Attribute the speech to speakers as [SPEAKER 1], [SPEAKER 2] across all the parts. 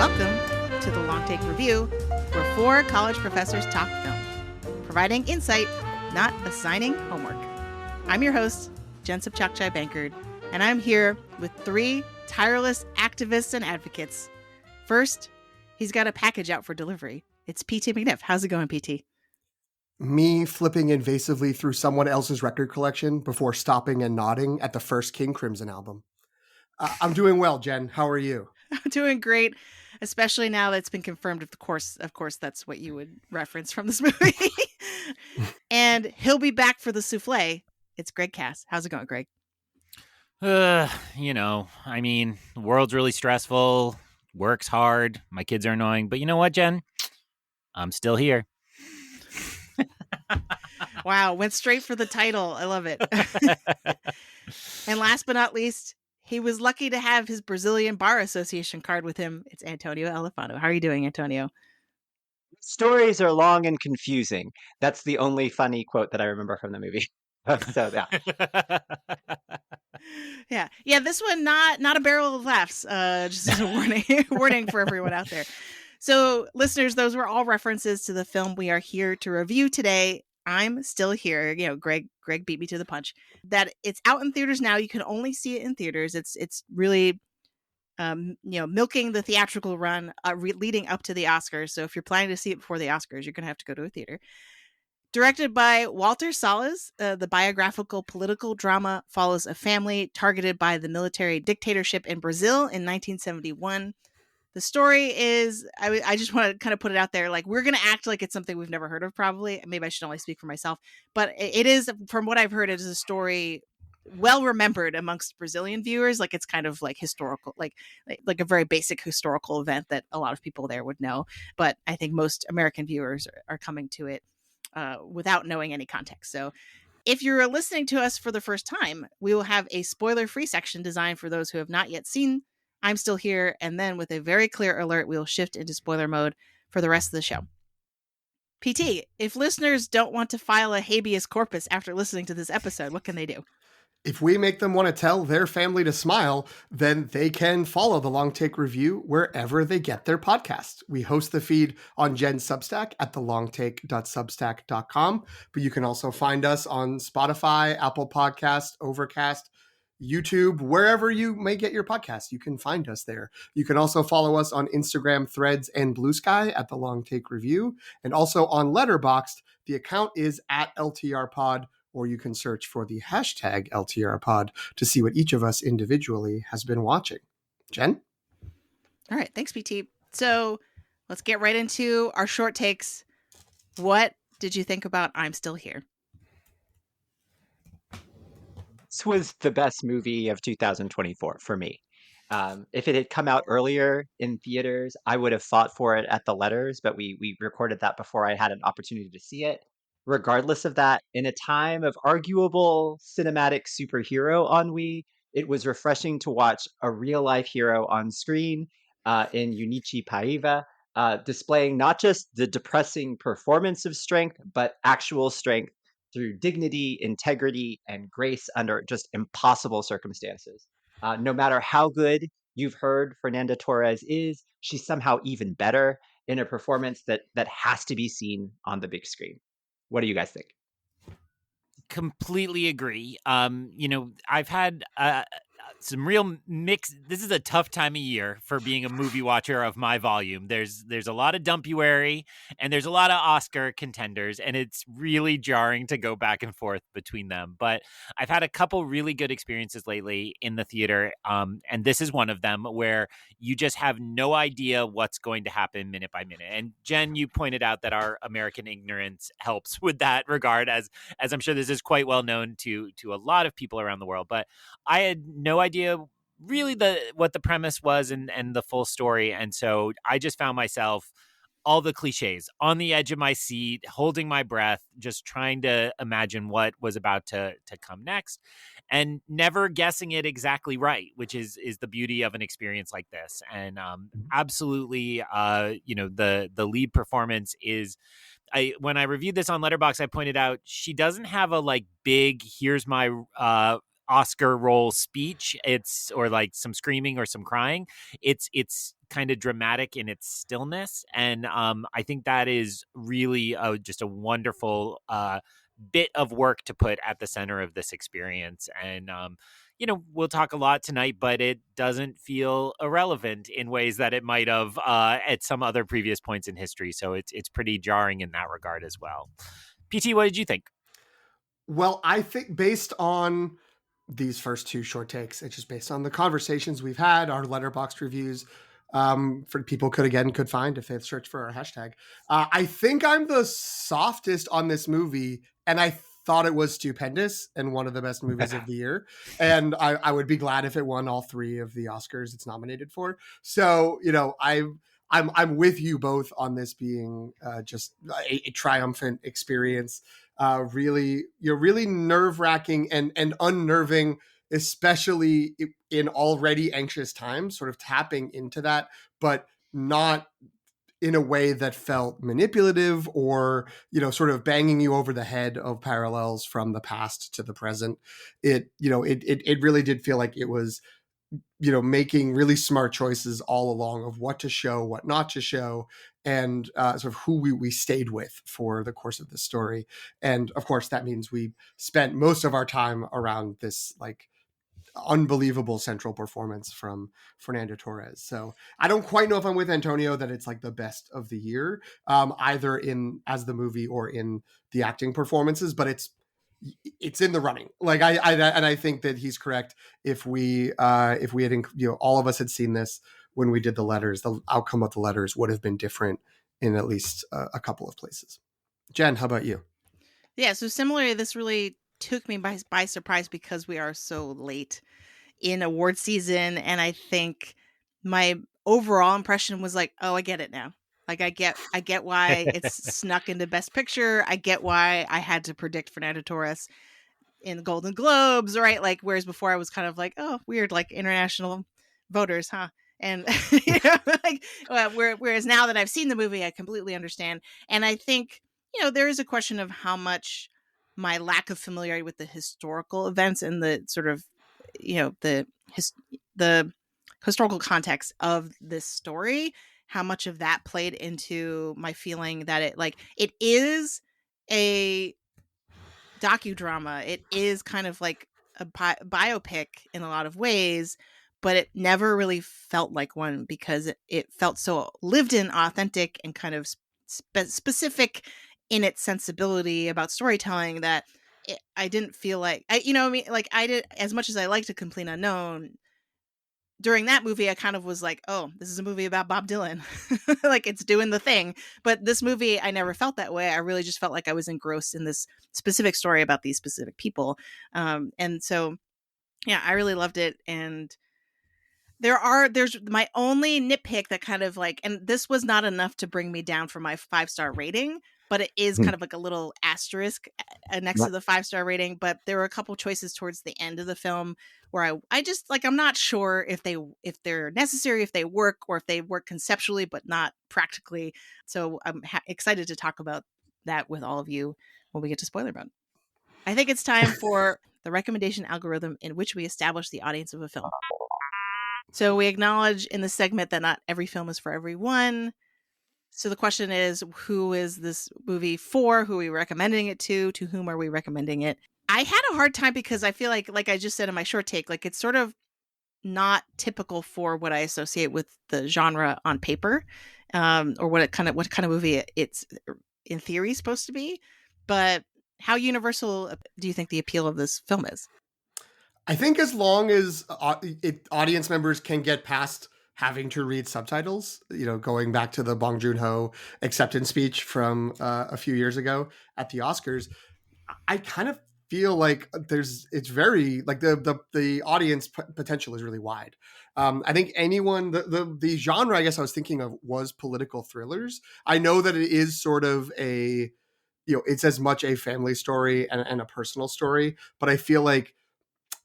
[SPEAKER 1] Welcome to the Long Take Review, where four college professors talk film, providing insight, not assigning homework. I'm your host, Jen Sobchak-Bankard, and I'm here with three tireless activists and advocates. First, he's got a package out for delivery. It's PT McNiff. How's it going, PT?
[SPEAKER 2] Me flipping invasively through someone else's record collection before stopping and nodding at the first King Crimson album. I'm doing well, Jen. How are you?
[SPEAKER 1] I'm doing great, especially now that it's been confirmed. Of course, that's what you would reference from this movie. And he'll be back for the souffle. It's Greg Cass. How's it going, Greg?
[SPEAKER 3] The world's really stressful, work's hard, my kids are annoying, but you know what, Jen? I'm still here.
[SPEAKER 1] Wow, went straight for the title. I love it. And last but not least, he was lucky to have his Brazilian Bar Association card with him. It's Antonio Elefano. How are you doing, Antonio?
[SPEAKER 4] Stories are long and confusing. That's the only funny quote that I remember from the movie. So
[SPEAKER 1] yeah. Yeah, this one not a barrel of laughs. Just as a warning for everyone out there. So, listeners, those were all references to the film we are here to review today. I'm still here. You know, Greg beat me to the punch. That it's out in theaters now. You can only see it in theaters. It's really, milking the theatrical run leading up to the Oscars. So if you're planning to see it before the Oscars, you're going to have to go to a theater. Directed by Walter Salles, the biographical political drama follows a family targeted by the military dictatorship in Brazil in 1971. The story is, I just want to kind of put it out there, like, we're going to act like it's something we've never heard of, probably. Maybe I should only speak for myself. But it is, from what I've heard, it is a story well remembered amongst Brazilian viewers. Like, it's kind of like historical, like a very basic historical event that a lot of people there would know. But I think most American viewers are coming to it without knowing any context. So if you're listening to us for the first time, we will have a spoiler-free section designed for those who have not yet seen I'm Still Here, and then with a very clear alert, we will shift into spoiler mode for the rest of the show. PT, if listeners don't want to file a habeas corpus after listening to this episode, what can they do?
[SPEAKER 2] If we make them want to tell their family to smile, then they can follow the Long Take Review wherever they get their podcasts. We host the feed on Jen's Substack at thelongtake.substack.com, but you can also find us on Spotify, Apple Podcasts, Overcast, YouTube, wherever you may get your podcasts. You can find us there. You can also follow us on Instagram, Threads, and Blue Sky at the Long Take Review, and also on Letterboxd. The account is at LTRpod, or you can search for the hashtag LTRpod to see what each of us individually has been watching. Jen?
[SPEAKER 1] All right. Thanks, PT. So let's get right into our short takes. What did you think about I'm Still Here?
[SPEAKER 4] this was the best movie of 2024 for me. If it had come out earlier in theaters, I would have fought for it at the Letters, but we recorded that before I had an opportunity to see it. Regardless of that, in a time of arguable cinematic superhero ennui, it was refreshing to watch a real life hero on screen in Junichi Paiva, displaying not just the depressing performance of strength, but actual strength through dignity, integrity, and grace under just impossible circumstances. No matter how good you've heard Fernanda Torres is, she's somehow even better in a performance that has to be seen on the big screen. What do you guys think?
[SPEAKER 3] Completely agree. I've had some real mix. This is a tough time of year for being a movie watcher of my volume. There's a lot of dumpuary and there's a lot of Oscar contenders, and it's really jarring to go back and forth between them. But I've had a couple really good experiences lately in the theater, and this is one of them where you just have no idea what's going to happen minute by minute. And Jen, you pointed out that our American ignorance helps with that regard, as I'm sure this is quite well known to a lot of people around the world. But I had no idea really what the premise was and the full story. And so I just found myself all the cliches on the edge of my seat, holding my breath, just trying to imagine what was about to come next and never guessing it exactly right, which is the beauty of an experience like this. And absolutely, the lead performance is, when I reviewed this on Letterboxd, I pointed out she doesn't have a big, here's my Oscar role speech. Or like some screaming or some crying. It's kind of dramatic in its stillness, and I think that is really just a wonderful bit of work to put at the center of this experience. And we'll talk a lot tonight, but it doesn't feel irrelevant in ways that it might have at some other previous points in history. So it's pretty jarring in that regard as well. PT, what did you think?
[SPEAKER 2] Well, I think based on these first two short takes, it's just based on the conversations we've had, our letterboxd reviews, for people could find if they've searched for our hashtag. I think I'm the softest on this movie, and I thought it was stupendous and one of the best movies of the year. And I would be glad if it won all three of the Oscars it's nominated for. So, I'm with you both on this being just a triumphant experience. Really nerve-wracking and unnerving, especially in already anxious times, sort of tapping into that, but not in a way that felt manipulative or, sort of banging you over the head of parallels from the past to the present. It really did feel like it was, making really smart choices all along of what to show, what not to show, and sort of who we stayed with for the course of the story. And of course, that means we spent most of our time around this like unbelievable central performance from Fernanda Torres. So I don't quite know if I'm with Antonio that it's like the best of the year, either in as the movie or in the acting performances, but it's in the running. Like I think that he's correct. If we had, all of us had seen this when we did the letters, the outcome of the letters would have been different in at least a couple of places. Jen, how about you?
[SPEAKER 1] Yeah. So similarly, this really took me by surprise because we are so late in award season. And I think my overall impression was like, oh, I get it now. Like I get why it's snuck into Best Picture. I get why I had to predict Fernanda Torres in the Golden Globes, right? Like, whereas before I was kind of like, oh, weird, like international voters, huh? And whereas now that I've seen the movie, I completely understand. And I think, there is a question of how much my lack of familiarity with the historical events and the sort of, the historical context of this story, how much of that played into my feeling that it is a docudrama. It is kind of like a biopic in a lot of ways, but it never really felt like one because it felt so lived in, authentic, and kind of specific in its sensibility about storytelling that I didn't feel like I did, as much as I liked A Complete Unknown. During that movie, I kind of was like, oh, this is a movie about Bob Dylan. Like it's doing the thing. But this movie, I never felt that way. I really just felt like I was engrossed in this specific story about these specific people. And so, yeah, I really loved it. And there's my only nitpick that kind of like, and this was not enough to bring me down from my 5-star rating, but it is kind of like a little asterisk next to the 5-star rating. But there were a couple choices towards the end of the film where I just like, I'm not sure if they're necessary, if they work, or if they work conceptually, but not practically. So I'm excited to talk about that with all of you when we get to spoiler mode. I think it's time for the recommendation algorithm in which we establish the audience of a film. So we acknowledge in the segment that not every film is for everyone. So the question is, who is this movie for? Who are we recommending it to? To whom are we recommending it? I had a hard time because I feel like I just said in my short take, like it's sort of not typical for what I associate with the genre on paper, or what kind of movie it's in theory supposed to be. But how universal do you think the appeal of this film is?
[SPEAKER 2] I think as long as audience members can get past having to read subtitles, going back to the Bong Joon-ho acceptance speech from a few years ago at the Oscars, I kind of feel like it's very like the audience potential is really wide. I think the genre I guess I was thinking of was political thrillers. I know that it is sort of it's as much a family story and a personal story, but I feel like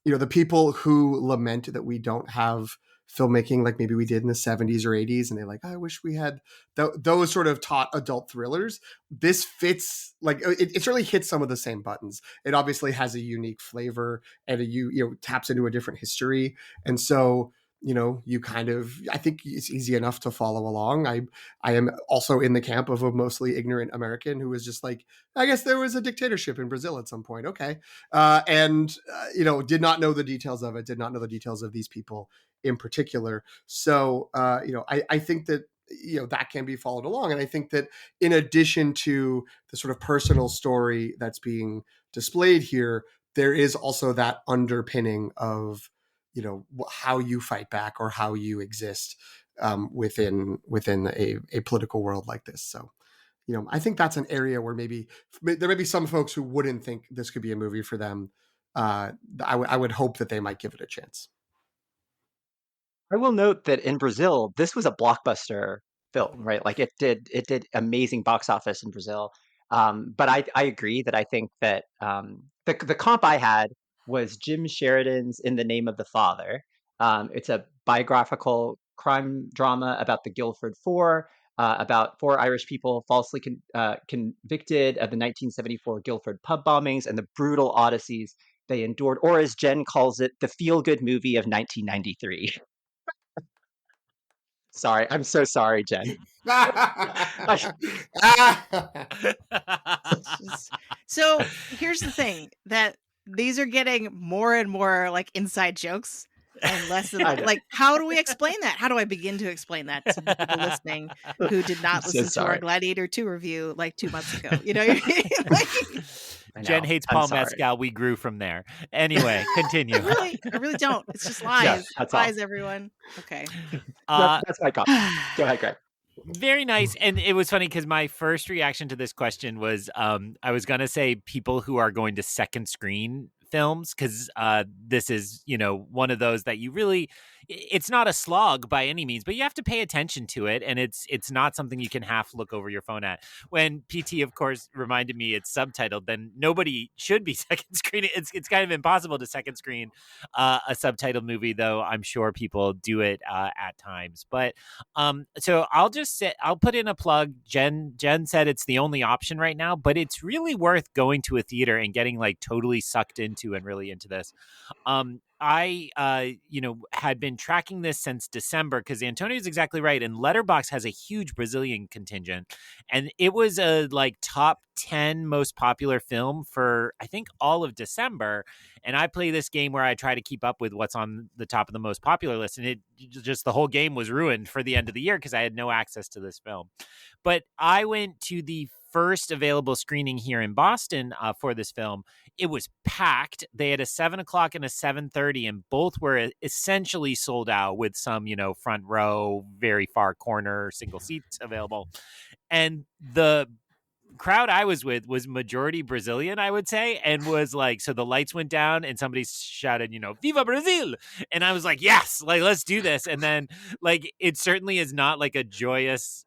[SPEAKER 2] the people who lament that we don't have filmmaking like maybe we did in the 70s or 80s, and they're like, I wish we had those sort of taut adult thrillers. This fits, like, it certainly hits some of the same buttons. It obviously has a unique flavor, and taps into a different history. And so, you kind of, I think it's easy enough to follow along. I am also in the camp of a mostly ignorant American who was just like, I guess there was a dictatorship in Brazil at some point. Okay. Did not know the details of it, did not know the details of these people in particular. So, I think that, that can be followed along. And I think that in addition to the sort of personal story that's being displayed here, there is also that underpinning of, how you fight back or how you exist within a political world like this. So, I think that's an area where maybe there may be some folks who wouldn't think this could be a movie for them. I would hope that they might give it a chance.
[SPEAKER 4] I will note that in Brazil, this was a blockbuster film, right? Like it did amazing box office in Brazil. But I agree that I think that the comp I had was Jim Sheridan's In the Name of the Father. It's a biographical crime drama about the Guildford Four, about four Irish people falsely convicted of the 1974 Guildford pub bombings and the brutal odysseys they endured, or as Jen calls it, the feel-good movie of 1993. Sorry, I'm so sorry, Jen.
[SPEAKER 1] So here's the thing, that these are getting more and more like inside jokes and less and like, how do we explain that? How do I begin to explain that to the people listening who did not listen to our Gladiator 2 review like 2 months ago? You know what I mean? Like,
[SPEAKER 3] Jen hates Paul Mescal. We grew from there. Anyway, continue.
[SPEAKER 1] I really don't. It's just lies.
[SPEAKER 4] Yeah,
[SPEAKER 1] lies, everyone. Okay.
[SPEAKER 4] That's my copy. Go ahead, Greg.
[SPEAKER 3] Very nice. And it was funny because my first reaction to this question was I was going to say people who are going to second screen films, because this is, one of those that you really, it's not a slog by any means, but you have to pay attention to it. And it's not something you can half look over your phone at. When PT, of course, reminded me it's subtitled, then nobody should be second screening. It's kind of impossible to second screen a subtitled movie, though I'm sure people do it at times. But so I'll put in a plug. Jen said it's the only option right now, but it's really worth going to a theater and getting like totally sucked into and really into this. I had been tracking this since December because Antonio's exactly right. And Letterboxd has a huge Brazilian contingent, and it was a like top 10 most popular film for I think all of December. And I play this game where I try to keep up with what's on the top of the most popular list, and the whole game was ruined for the end of the year because I had no access to this film. But I went to the first available screening here in Boston for this film. It was packed. They had a 7:00 and a 7:30, and both were essentially sold out with some, front row, very far corner, single seats available. And the crowd I was with was majority Brazilian, I would say, and was like, so the lights went down and somebody shouted, Viva Brazil. And I was like, yes, like, let's do this. And then like, it certainly is not like a joyous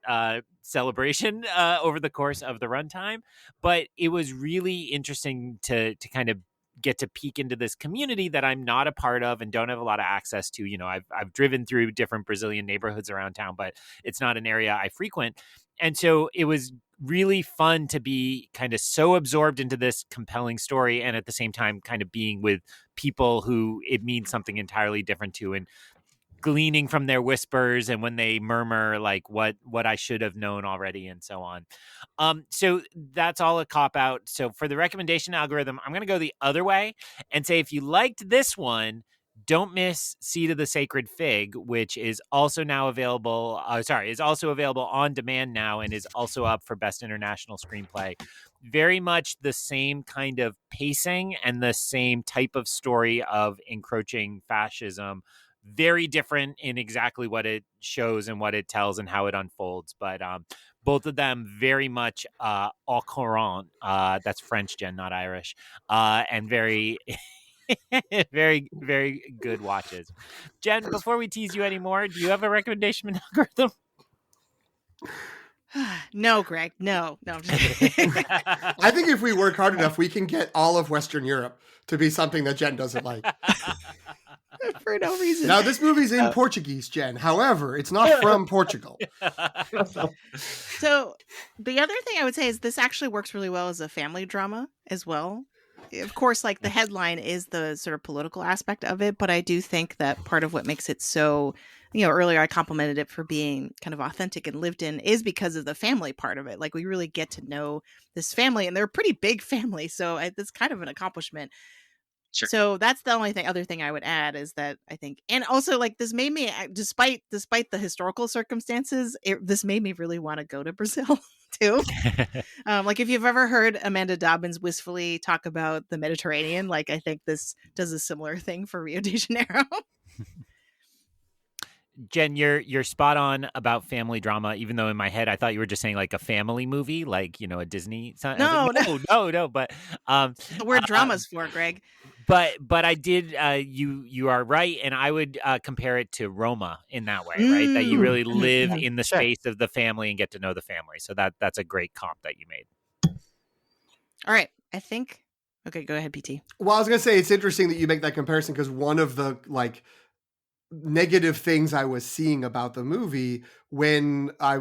[SPEAKER 3] celebration over the course of the runtime, but it was really interesting to kind of get to peek into this community that I'm not a part of and don't have a lot of access to. I've driven through different Brazilian neighborhoods around town, but it's not an area I frequent. And so it was really fun to be kind of so absorbed into this compelling story, and at the same time kind of being with people who it means something entirely different to, and gleaning from their whispers and when they murmur like what I should have known already and so on. So that's all a cop out. So for the recommendation algorithm, I'm going to go the other way and say, if you liked this one, don't miss Seed of the Sacred Fig, which is also now available. Is also available on demand now and is also up for Best International Screenplay. Very much the same kind of pacing and the same type of story of encroaching fascism. Very different in exactly what it shows and what it tells and how it unfolds. But both of them very much au courant. That's French, Jen, not Irish. And very... very, very good watches. Jen, before we tease you anymore, do you have a recommendation algorithm?
[SPEAKER 1] No, Greg. No. I'm just kidding.
[SPEAKER 2] I think if we work hard enough, we can get all of Western Europe to be something that Jen doesn't like.
[SPEAKER 1] For no reason.
[SPEAKER 2] Now, this movie's in Portuguese, Jen. However, it's not from Portugal.
[SPEAKER 1] So the other thing I would say is this actually works really well as a family drama as well. Of course, like the headline is the sort of political aspect of it, but I do think that part of what makes it so, earlier I complimented it for being kind of authentic and lived in is because of the family part of it. Like we really get to know this family, and they're a pretty big family, so it's kind of an accomplishment.
[SPEAKER 4] Sure.
[SPEAKER 1] So that's the only other thing I would add is that I think, and also like this made me, despite the historical circumstances, this made me really want to go to Brazil too. Like if you've ever heard Amanda Dobbins wistfully talk about the Mediterranean, like I think this does a similar thing for Rio de Janeiro.
[SPEAKER 3] Jen, you're spot on about family drama, even though in my head I thought you were just saying like a family movie, like, a Disney.
[SPEAKER 1] No.
[SPEAKER 3] But
[SPEAKER 1] the word drama's for, Greg.
[SPEAKER 3] But I did. You are right, and I would compare it to Roma in that way, right? That you really live in the space of the family and get to know the family. So that's a great comp that you made.
[SPEAKER 1] All right, I think. Okay, go ahead, PT.
[SPEAKER 2] Well, I was gonna say it's interesting that you make that comparison because one of the negative things I was seeing about the movie when I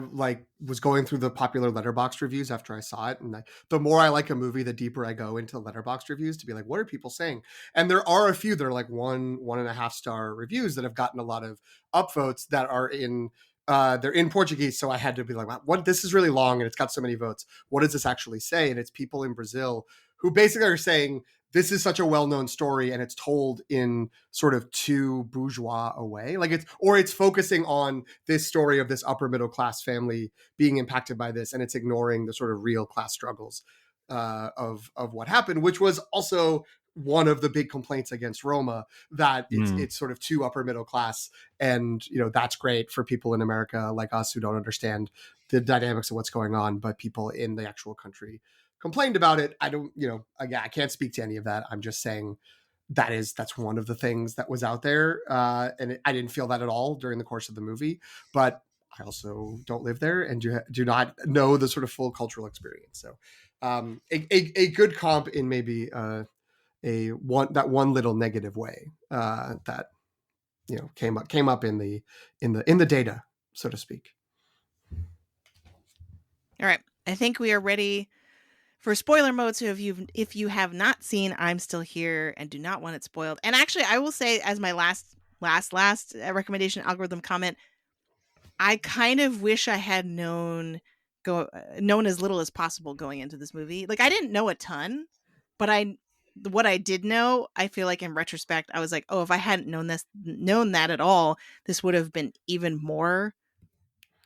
[SPEAKER 2] was going through the popular Letterboxd reviews after I saw it, and the more I like a movie, the deeper I go into Letterboxd reviews to be like, what are people saying? And there are a few that are like 1.5 star reviews that have gotten a lot of upvotes that are in they're in Portuguese. So I had to be like, wow, what? This is really long and it's got so many votes. What does this actually say? And it's people in Brazil who basically are saying, this is such a well-known story and it's told in sort of too bourgeois a way. Like it's focusing on this story of this upper middle class family being impacted by this, and it's ignoring the sort of real class struggles of what happened, which was also one of the big complaints against Roma, that it's sort of too upper middle class. And, that's great for people in America like us who don't understand the dynamics of what's going on, but people in the actual country complained about it. I don't, again, I can't speak to any of that. I'm just saying that's one of the things that was out there. And I didn't feel that at all during the course of the movie, but I also don't live there and do not know the sort of full cultural experience. So a good comp in maybe that one little negative way that, came up in the data, so to speak.
[SPEAKER 1] All right. I think we are ready for spoiler mode. So if you have not seen I'm Still Here and do not want it spoiled, and actually I will say as my last recommendation algorithm comment, I kind of wish I had known as little as possible going into this movie. Like I didn't know a ton, but what I did know, I feel like in retrospect, I was like, oh, if I hadn't known that at all, this would have been even more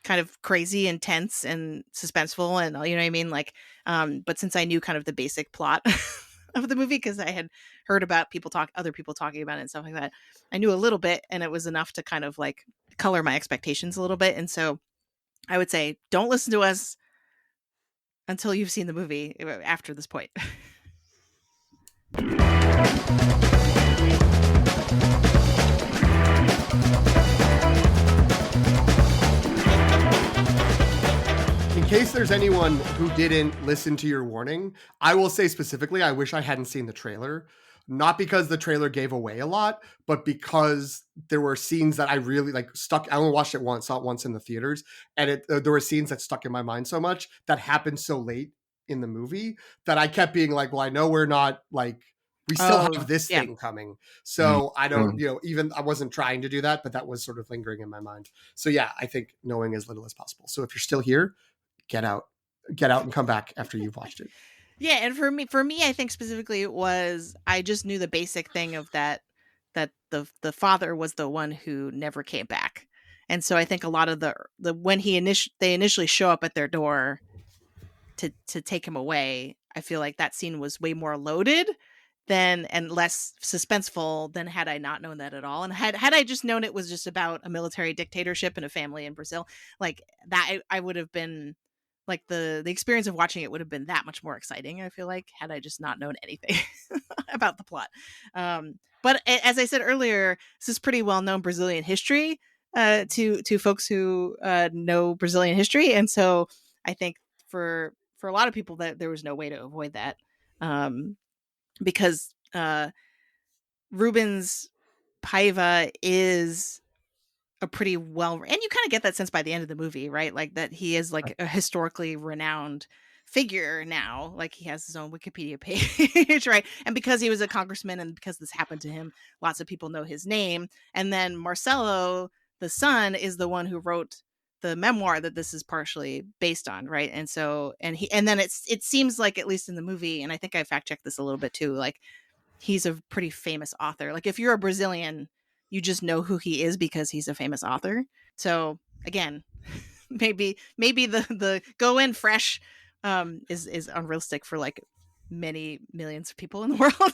[SPEAKER 1] kind of crazy, intense, and suspenseful, and you know what I mean? Like, but since I knew kind of the basic plot of the movie, because I had heard about other people talking about it and stuff like that, I knew a little bit, and it was enough to kind of like color my expectations a little bit. And so I would say, don't listen to us until you've seen the movie after this point.
[SPEAKER 2] In case there's anyone who didn't listen to your warning, I will say specifically, I wish I hadn't seen the trailer. Not because the trailer gave away a lot, but because there were scenes that I really stuck. I only watched it once, saw it once in the theaters, and there were scenes that stuck in my mind so much that happened so late in the movie that I kept being like, well, I know we're not we still have this thing coming. So I don't, even I wasn't trying to do that, but that was sort of lingering in my mind. So yeah, I think knowing as little as possible. So if you're still here, get out and come back after you've watched it.
[SPEAKER 1] Yeah. And for me, I think specifically it was, I just knew the basic thing of that the father was the one who never came back. And so I think a lot of when they initially show up at their door to take him away, I feel like that scene was way more loaded and less suspenseful than had I not known that at all. And had I just known it was just about a military dictatorship and a family in Brazil, like that, I would have been like the experience of watching it would have been that much more exciting, I feel like, had I just not known anything about the plot. But as I said earlier, this is pretty well-known Brazilian history to folks who know Brazilian history. And so I think for a lot of people that there was no way to avoid that, because Rubens Paiva is a pretty well, and you kind of get that sense by the end of the movie, right? Like that he is like a historically renowned figure now, like he has his own Wikipedia page, right? And because he was a congressman and because this happened to him, lots of people know his name. And then Marcelo, the son, is the one who wrote the memoir that this is partially based on, right? And so, and then it seems like, at least in the movie, and I think I fact checked this a little bit too, like he's a pretty famous author. Like if you're a Brazilian, you just know who he is because he's a famous author. So again, maybe the go in fresh is unrealistic for like many millions of people in the world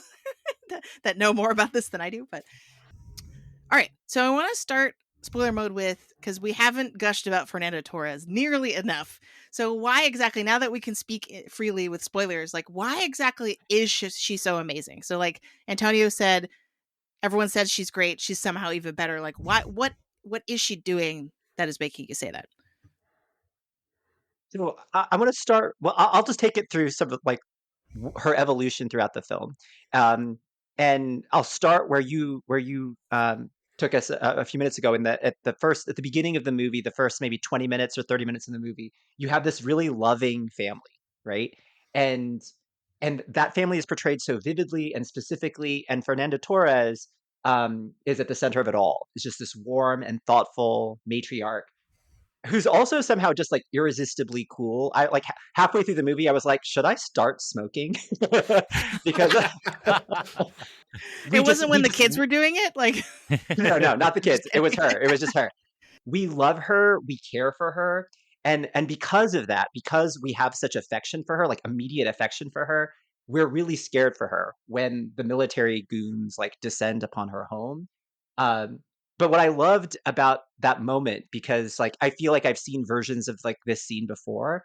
[SPEAKER 1] that know more about this than I do. But all right, so I want to start spoiler mode with, because we haven't gushed about Fernanda Torres nearly enough. So why exactly, now that we can speak freely with spoilers, like why exactly is she so amazing? So like Antonio said, everyone says she's great. She's somehow even better. Like what is she doing that is making you say that?
[SPEAKER 4] So I want to start. Well, I'll just take it through some of like her evolution throughout the film, and I'll start where you took us a few minutes ago. In that at the beginning of the movie, the first maybe 20 minutes or 30 minutes in the movie, you have this really loving family, right? And that family is portrayed so vividly and specifically, and Fernanda Torres is at the center of it all. It's just this warm and thoughtful matriarch who's also somehow just like irresistibly cool. I like halfway through the movie, I was like, should I start smoking? Because
[SPEAKER 1] it wasn't when the kids were doing it. Like,
[SPEAKER 4] no, not the kids. It was her. It was just her. We love her. We care for her. And because of that, because we have such affection for her, like immediate affection for her, we're really scared for her when the military goons like descend upon her home. Um, but what I loved about that moment, because like I feel like I've seen versions of like this scene before,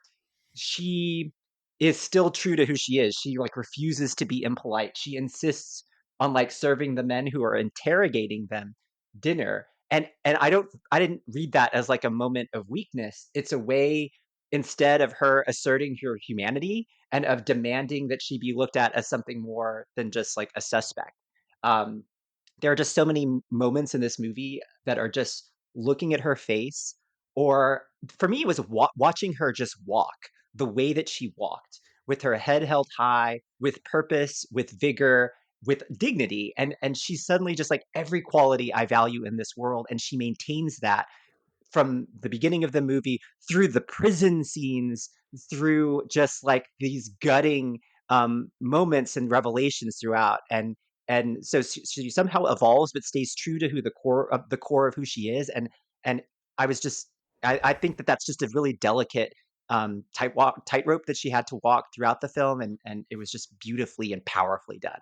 [SPEAKER 4] she is still true to who she is. She like refuses to be impolite. She insists on like serving the men who are interrogating them dinner. And I didn't read that as like a moment of weakness. It's a way, instead of her asserting her humanity and of demanding that she be looked at as something more than just like a suspect. Um, there are just so many moments in this movie that are just looking at her face, or for me it was watching her just walk the way that she walked, with her head held high, with purpose, with vigor, with dignity, and she's suddenly just like every quality I value in this world, and she maintains that from the beginning of the movie through the prison scenes, through just like these gutting moments and revelations throughout. And so she somehow evolves but stays true to who the core of who she is. And I was just I think that that's just a really delicate tightrope that she had to walk throughout the film, and it was just beautifully and powerfully done.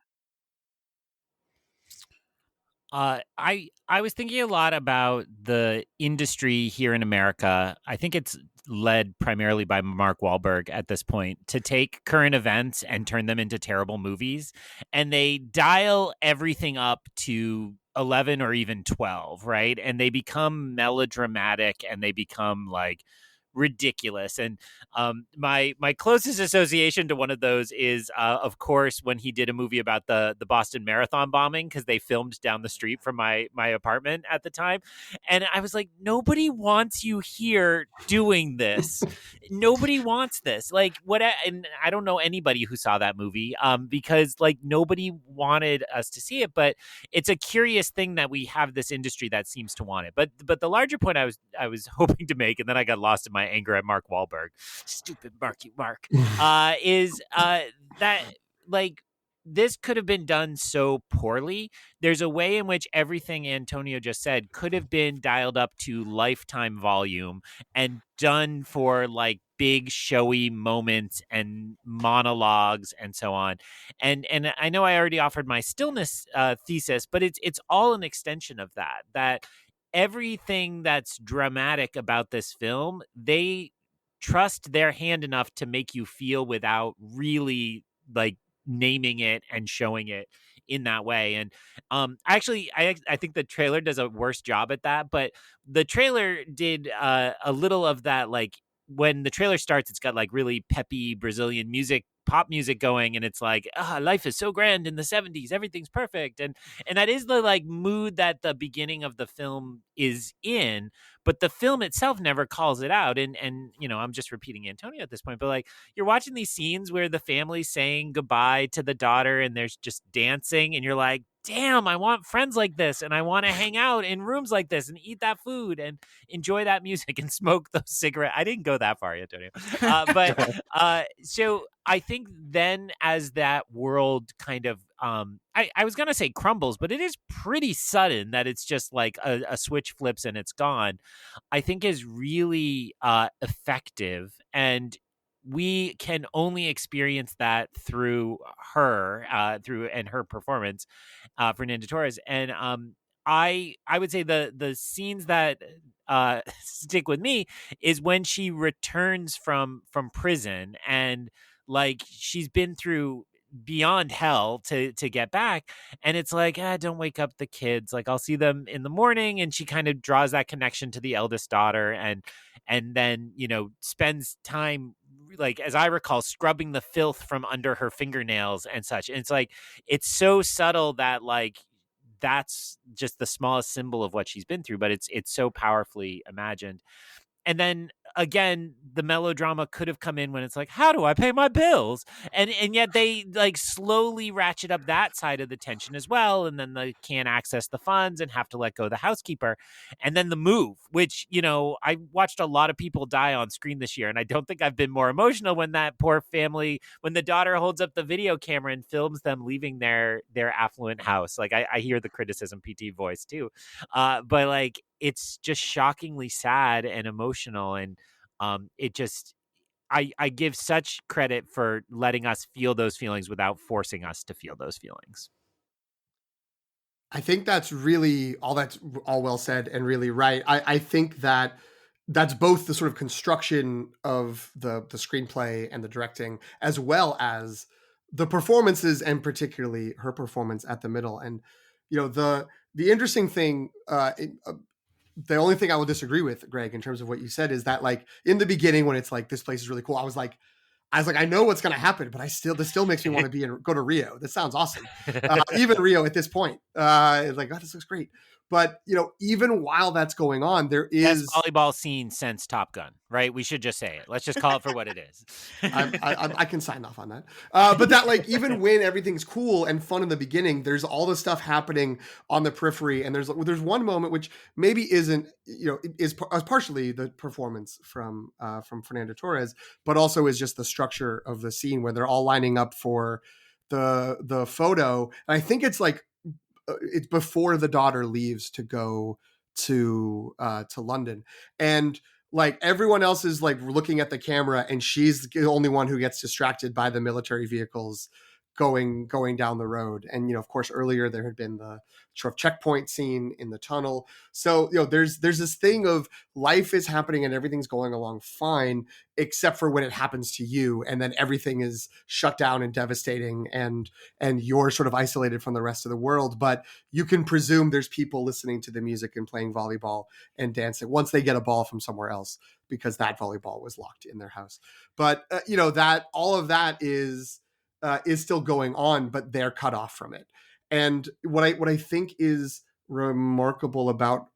[SPEAKER 3] I was thinking a lot about the industry here in America. I think it's led primarily by Mark Wahlberg at this point, to take current events and turn them into terrible movies. And they dial everything up to 11 or even 12, right? And they become melodramatic and they become like ridiculous. And my closest association to one of those is of course when he did a movie about the Boston Marathon bombing, because they filmed down the street from my apartment at the time, and I was like, nobody wants you here doing this. Nobody wants this. Like what? And I don't know anybody who saw that movie because like nobody wanted us to see it. But it's a curious thing that we have this industry that seems to want it. But the larger point I was hoping to make, and then I got lost in my anger at Mark Wahlberg, stupid Marky Mark, is that like this could have been done so poorly. There's a way in which everything Antonio just said could have been dialed up to lifetime volume and done for like big showy moments and monologues and so on. And I know I already offered my stillness thesis, but it's all an extension of that everything that's dramatic about this film, they trust their hand enough to make you feel without really like naming it and showing it in that way. And actually I think the trailer does a worse job at that, but the trailer did a little of that like when the trailer starts, it's got like really peppy Brazilian pop music going, and it's like, life is so grand in the 70s, everything's perfect, and that is the like mood that the beginning of the film is in, but the film itself never calls it out. And I'm just repeating Antonio at this point, but like, you're watching these scenes where the family's saying goodbye to the daughter and there's just dancing, and you're like, damn, I want friends like this, and I want to hang out in rooms like this and eat that food and enjoy that music and smoke those cigarettes. I didn't go that far, Antonio. So I think then as that world kind of, I was going to say crumbles, but it is pretty sudden that it's just like a switch flips and it's gone, I think is really effective. And we can only experience that through her, and her performance, Fernanda Torres. And I would say the scenes that stick with me is when she returns from prison, and like she's been through beyond hell to get back, and it's like, don't wake up the kids, like I'll see them in the morning. And she kind of draws that connection to the eldest daughter, and then spends time, like as I recall, scrubbing the filth from under her fingernails and such. And it's like, it's so subtle that like that's just the smallest symbol of what she's been through, but it's so powerfully imagined. And then again, the melodrama could have come in when it's like, how do I pay my bills? And yet they like slowly ratchet up that side of the tension as well. And then they can't access the funds and have to let go of the housekeeper. And then the move, which, I watched a lot of people die on screen this year, and I don't think I've been more emotional when that poor family, when the daughter holds up the video camera and films them leaving their affluent house. Like I hear the criticism PT voice too. But like, it's just shockingly sad and emotional. And it just, I give such credit for letting us feel those feelings without forcing us to feel those feelings.
[SPEAKER 2] I think that's all well said and really right. I think that's both the sort of construction of the screenplay and the directing, as well as the performances, and particularly her performance at the middle. And the interesting thing, the only thing I will disagree with, Greg, in terms of what you said, is that like in the beginning, when it's like, this place is really cool, I was like, I know what's going to happen, but this still makes me want to go to Rio. This sounds awesome. Even Rio at this point, it's like, this looks great. But, even while that's going on, there is
[SPEAKER 3] best volleyball scene since Top Gun, right? We should just say it. Let's just call it for what it is.
[SPEAKER 2] I can sign off on that. But that, like, even when everything's cool and fun in the beginning, there's all this stuff happening on the periphery. And there's one moment which maybe isn't, is partially the performance from Fernanda Torres, but also is just the structure of the scene where they're all lining up for the photo. And I think it's like, it's before the daughter leaves to go to London, and like everyone else is like looking at the camera, and she's the only one who gets distracted by the military vehicles going down the road. And of course earlier there had been the sort of checkpoint scene in the tunnel. So there's this thing of life is happening and everything's going along fine, except for when it happens to you, and then everything is shut down and devastating, and you're sort of isolated from the rest of the world. But you can presume there's people listening to the music and playing volleyball and dancing once they get a ball from somewhere else, because that volleyball was locked in their house. But that all of that is still going on, but they're cut off from it. And what I think is remarkable about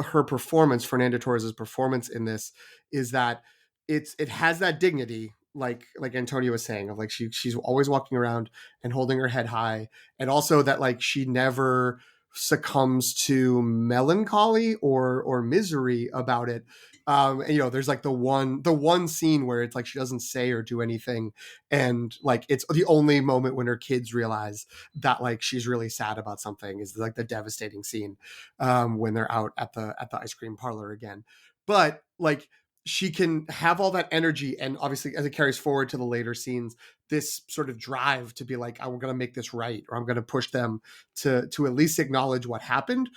[SPEAKER 2] her performance, Fernanda Torres' performance in this, is that it has that dignity, like Antonio was saying, of like she's always walking around and holding her head high, and also that like she never succumbs to melancholy or misery about it. And there's like the one scene where it's like she doesn't say or do anything, and like it's the only moment when her kids realize that like she's really sad about something, is like the devastating scene when they're out at the ice cream parlor again. But like she can have all that energy, and obviously as it carries forward to the later scenes, this sort of drive to be like, I'm going to make this right, or I'm going to push them to at least acknowledge what happened,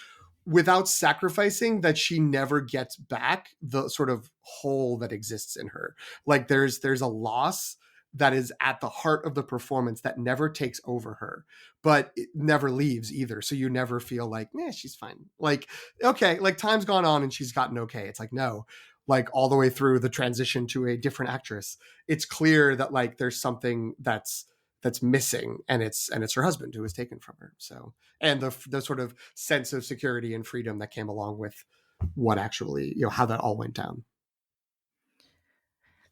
[SPEAKER 2] without sacrificing that she never gets back the sort of hole that exists in her. Like there's a loss that is at the heart of the performance that never takes over her, but it never leaves either. So you never feel like, she's fine. Like, okay, like time's gone on and she's gotten okay. It's like, no, like all the way through the transition to a different actress. It's clear that like there's something that's missing, and it's her husband who was taken from her. So, and the sort of sense of security and freedom that came along with what actually, you know, how that all went down.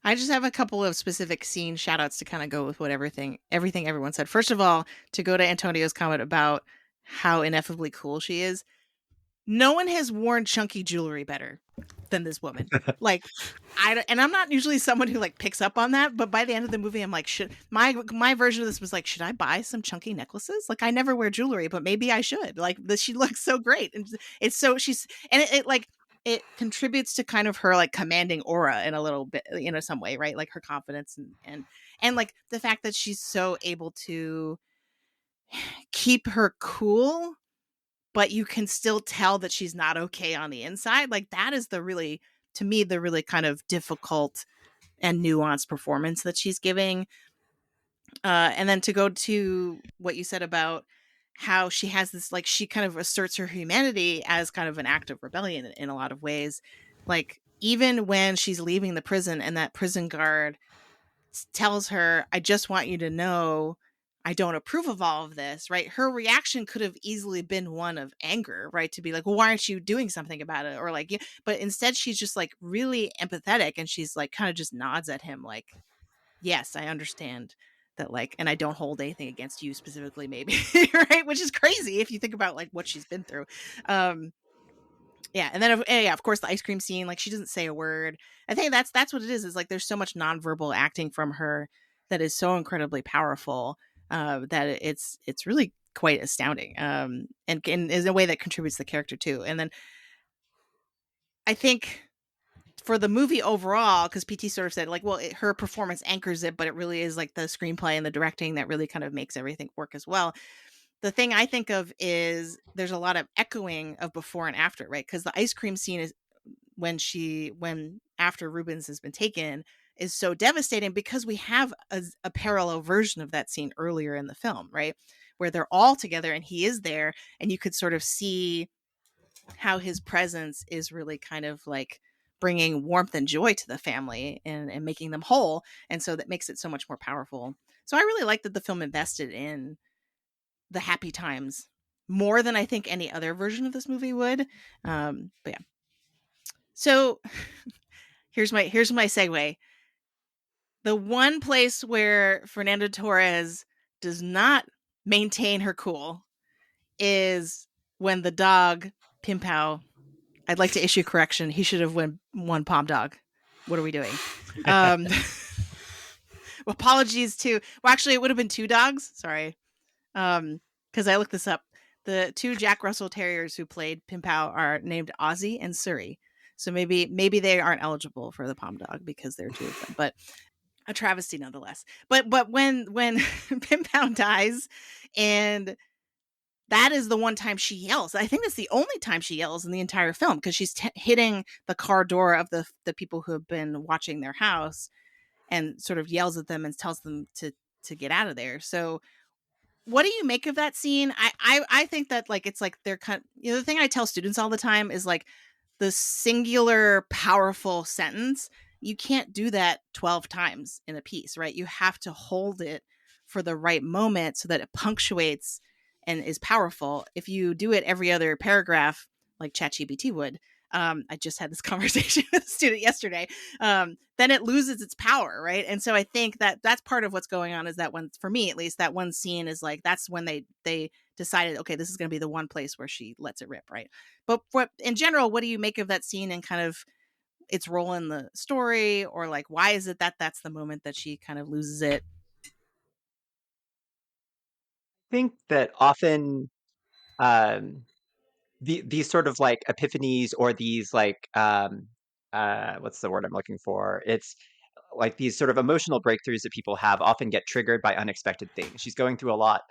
[SPEAKER 1] I just have a couple of specific scene shout outs to kind of go with what everything everyone said. First of all, to go to Antonio's comment about how ineffably cool she is. No one has worn chunky jewelry better than this woman. Like, and I'm not usually someone who like picks up on that, but by the end of the movie, I'm like, should my version of this was like, should I buy some chunky necklaces? Like, I never wear jewelry, but maybe I should. Like, she looks so great, and it's so it like it contributes to kind of her like commanding aura in a little bit, you know, some way, right? Like her confidence and like the fact that she's so able to keep her cool, but you can still tell that she's not okay on the inside. Like that is to me, the really kind of difficult and nuanced performance that she's giving. And then to go to what you said about how she has this, like, she kind of asserts her humanity as kind of an act of rebellion in a lot of ways. Like even when she's leaving the prison and that prison guard tells her, I just want you to know I don't approve of all of this, right? Her reaction could have easily been one of anger, right? To be like, well, why aren't you doing something about it? Or like, but instead she's just like really empathetic, and she's like kind of just nods at him like, yes, I understand that, like, and I don't hold anything against you specifically, maybe, right? Which is crazy if you think about like what she's been through. Yeah, and then yeah, of course the ice cream scene, like she doesn't say a word. I think that's what it is like there's so much nonverbal acting from her that is so incredibly powerful, that it's really quite astounding, and is a way that contributes to the character too. And then I think for the movie overall, because PT sort of said like, well, her performance anchors it, but it really is like the screenplay and the directing that really kind of makes everything work as well. The thing I think of is there's a lot of echoing of before and after, right? Because the ice cream scene is when after Rubens has been taken is so devastating, because we have a parallel version of that scene earlier in the film, right? Where they're all together and he is there, and you could sort of see how his presence is really kind of like bringing warmth and joy to the family and making them whole. And so that makes it so much more powerful. So I really like that the film invested in the happy times more than I think any other version of this movie would. But yeah. So here's my segue. The one place where Fernanda Torres does not maintain her cool is when the dog Pimpão. I'd like to issue a correction. He should have won Palm Dog. What are we doing? Apologies to. Well, actually, it would have been two dogs. Sorry. Because I looked this up. The two Jack Russell Terriers who played Pimpão are named Ozzy and Surrey. So maybe they aren't eligible for the Palm Dog because there are two of them. But a travesty nonetheless. But when Pimpão dies, and that is the one time she yells. I think that's the only time she yells in the entire film, because she's hitting the car door of the people who have been watching their house, and sort of yells at them and tells them to get out of there. So what do you make of that scene? I think that like it's like they're kind of, you know, the thing I tell students all the time is like the singular powerful sentence, you can't do that 12 times in a piece, right? You have to hold it for the right moment so that it punctuates and is powerful. If you do it every other paragraph like ChatGPT would, I just had this conversation with a student yesterday, then it loses its power, right? And so I think that that's part of what's going on, is that one, for me at least, that one scene is like, that's when they decided, okay, this is going to be the one place where she lets it rip, right? But in general, what do you make of that scene and kind of its role in the story, or like why is it that that's the moment that she kind of loses it?
[SPEAKER 4] I think that often um, these sort of like epiphanies, or these like what's the word I'm looking for? It's like these sort of emotional breakthroughs that people have often get triggered by unexpected things. She's going through a lot.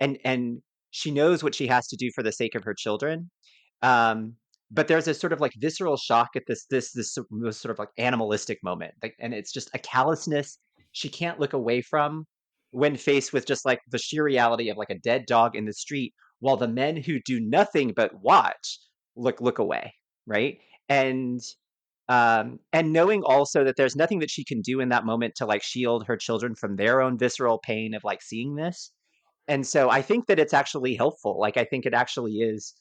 [SPEAKER 4] And she knows what she has to do for the sake of her children. Um, but there's this sort of like visceral shock at this sort of like animalistic moment, like, and it's just a callousness she can't look away from when faced with just like the sheer reality of like a dead dog in the street, while the men who do nothing but watch look away, right? And And knowing also that there's nothing that she can do in that moment to like shield her children from their own visceral pain of like seeing this. And so I think that it's actually helpful. Like I think it actually is.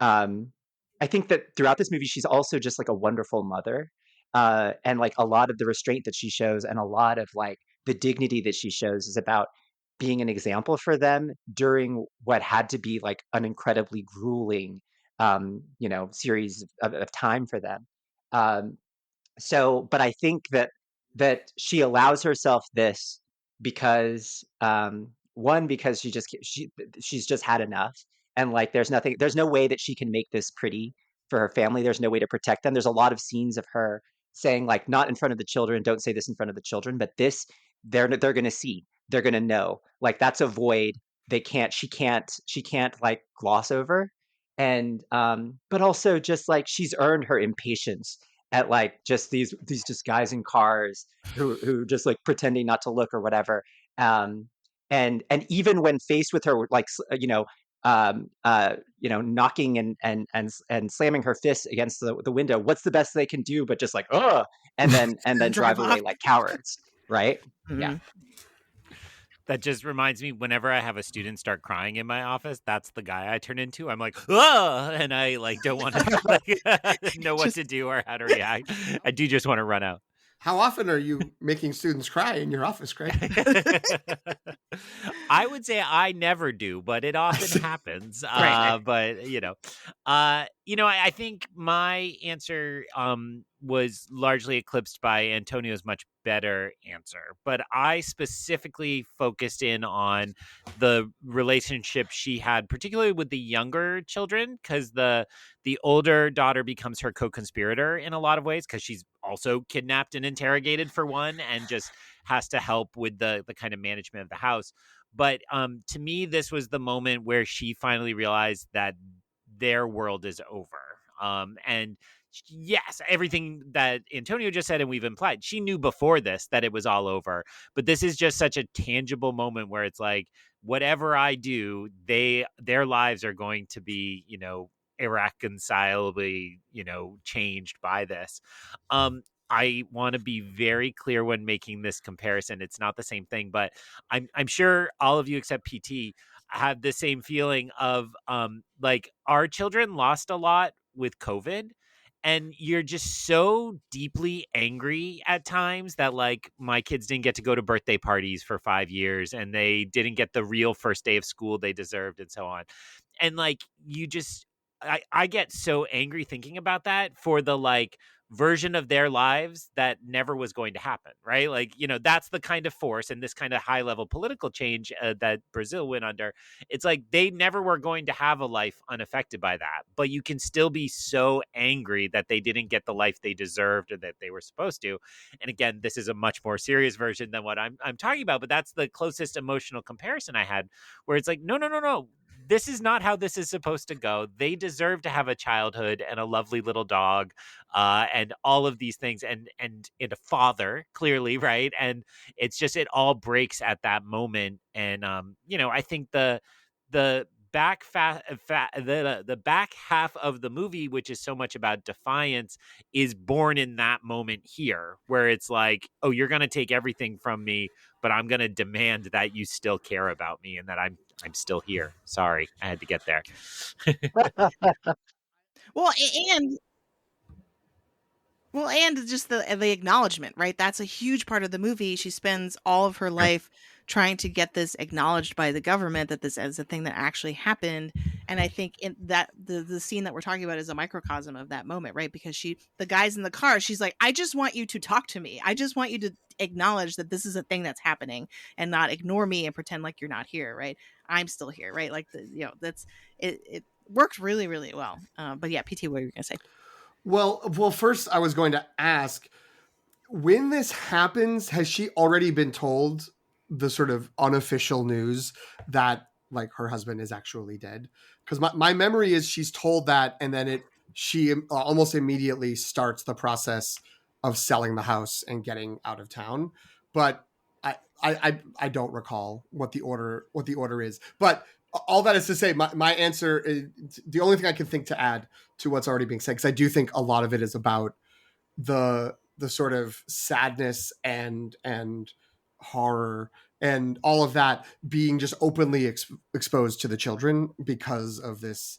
[SPEAKER 4] Um, I think that throughout this movie, she's also just like a wonderful mother, and like a lot of the restraint that she shows, and a lot of like the dignity that she shows, is about being an example for them during what had to be like an incredibly grueling, series of time for them. Um, but I think that she allows herself this because one, because she's just had enough, and like there's no way that she can make this pretty for her family. There's no way to protect them. There's a lot of scenes of her saying like, not in front of the children, don't say this in front of the children, but this, they're going to see, they're going to know, like that's a void they can't she can't like gloss over. And but also just like she's earned her impatience at like just these just guys in cars who just like pretending not to look or whatever. um and even when faced with her like knocking and slamming her fists against the window, what's the best they can do but just like, oh, and then drive
[SPEAKER 1] off.
[SPEAKER 4] away like cowards, right?
[SPEAKER 1] Mhm.
[SPEAKER 4] Yeah.
[SPEAKER 3] That just reminds me, whenever I have a student start crying in my office, that's the guy I turn into. I'm like, oh, and I like don't want to like, know what to do or how to react. I do just want to run out.
[SPEAKER 2] How often are you making students cry in your office, Craig?
[SPEAKER 3] I would say I never do, but it often happens.
[SPEAKER 1] Right.
[SPEAKER 3] But I think my answer was largely eclipsed by Antonio's much better answer. But I specifically focused in on the relationship she had, particularly with the younger children, because the older daughter becomes her co-conspirator in a lot of ways, because she's also kidnapped and interrogated for one, and just has to help with the kind of management of the house. But to me, this was the moment where she finally realized that their world is over. And yes, everything that Antonio just said and we've implied, she knew before this that it was all over. But this is just such a tangible moment where it's like, whatever I do, their lives are going to be, irreconcilably, changed by this. I want to be very clear when making this comparison. It's not the same thing, but I'm sure all of you except PT have the same feeling of like our children lost a lot with COVID, and you're just so deeply angry at times that like my kids didn't get to go to birthday parties for 5 years, and they didn't get the real first day of school they deserved, and so on. And like I get so angry thinking about that for the like version of their lives that never was going to happen, right? Like, that's the kind of force and this kind of high level political change that Brazil went under. It's like they never were going to have a life unaffected by that, but you can still be so angry that they didn't get the life they deserved or that they were supposed to. And again, this is a much more serious version than what I'm talking about, but that's the closest emotional comparison I had, where it's like, no. This is not how this is supposed to go. They deserve to have a childhood and a lovely little dog, and all of these things, and a father, clearly, right? And it's just, it all breaks at that moment. And I think the back the back half of the movie, which is so much about defiance, is born in that moment here, where it's like, oh, you're gonna take everything from me, but I'm gonna demand that you still care about me and that I'm still here. Sorry, I had to get there.
[SPEAKER 1] Well, and just the acknowledgement, right? That's a huge part of the movie. She spends all of her life trying to get this acknowledged by the government that this is a thing that actually happened. And I think in that the scene that we're talking about is a microcosm of that moment, right? Because the guys in the car, she's like, I just want you to talk to me. I just want you to acknowledge that this is a thing that's happening and not ignore me and pretend like you're not here, right? I'm still here, right? Like that's it worked really, really well. But yeah, PT, what were you gonna say?
[SPEAKER 2] Well, first I was going to ask, when this happens, has she already been told the sort of unofficial news that like her husband is actually dead? Because my memory is she's told that, and then she almost immediately starts the process of selling the house and getting out of town. But I don't recall what the order is. But all that is to say, my answer is the only thing I can think to add to what's already being said, because I do think a lot of it is about the sort of sadness and horror and all of that being just openly exposed to the children because of this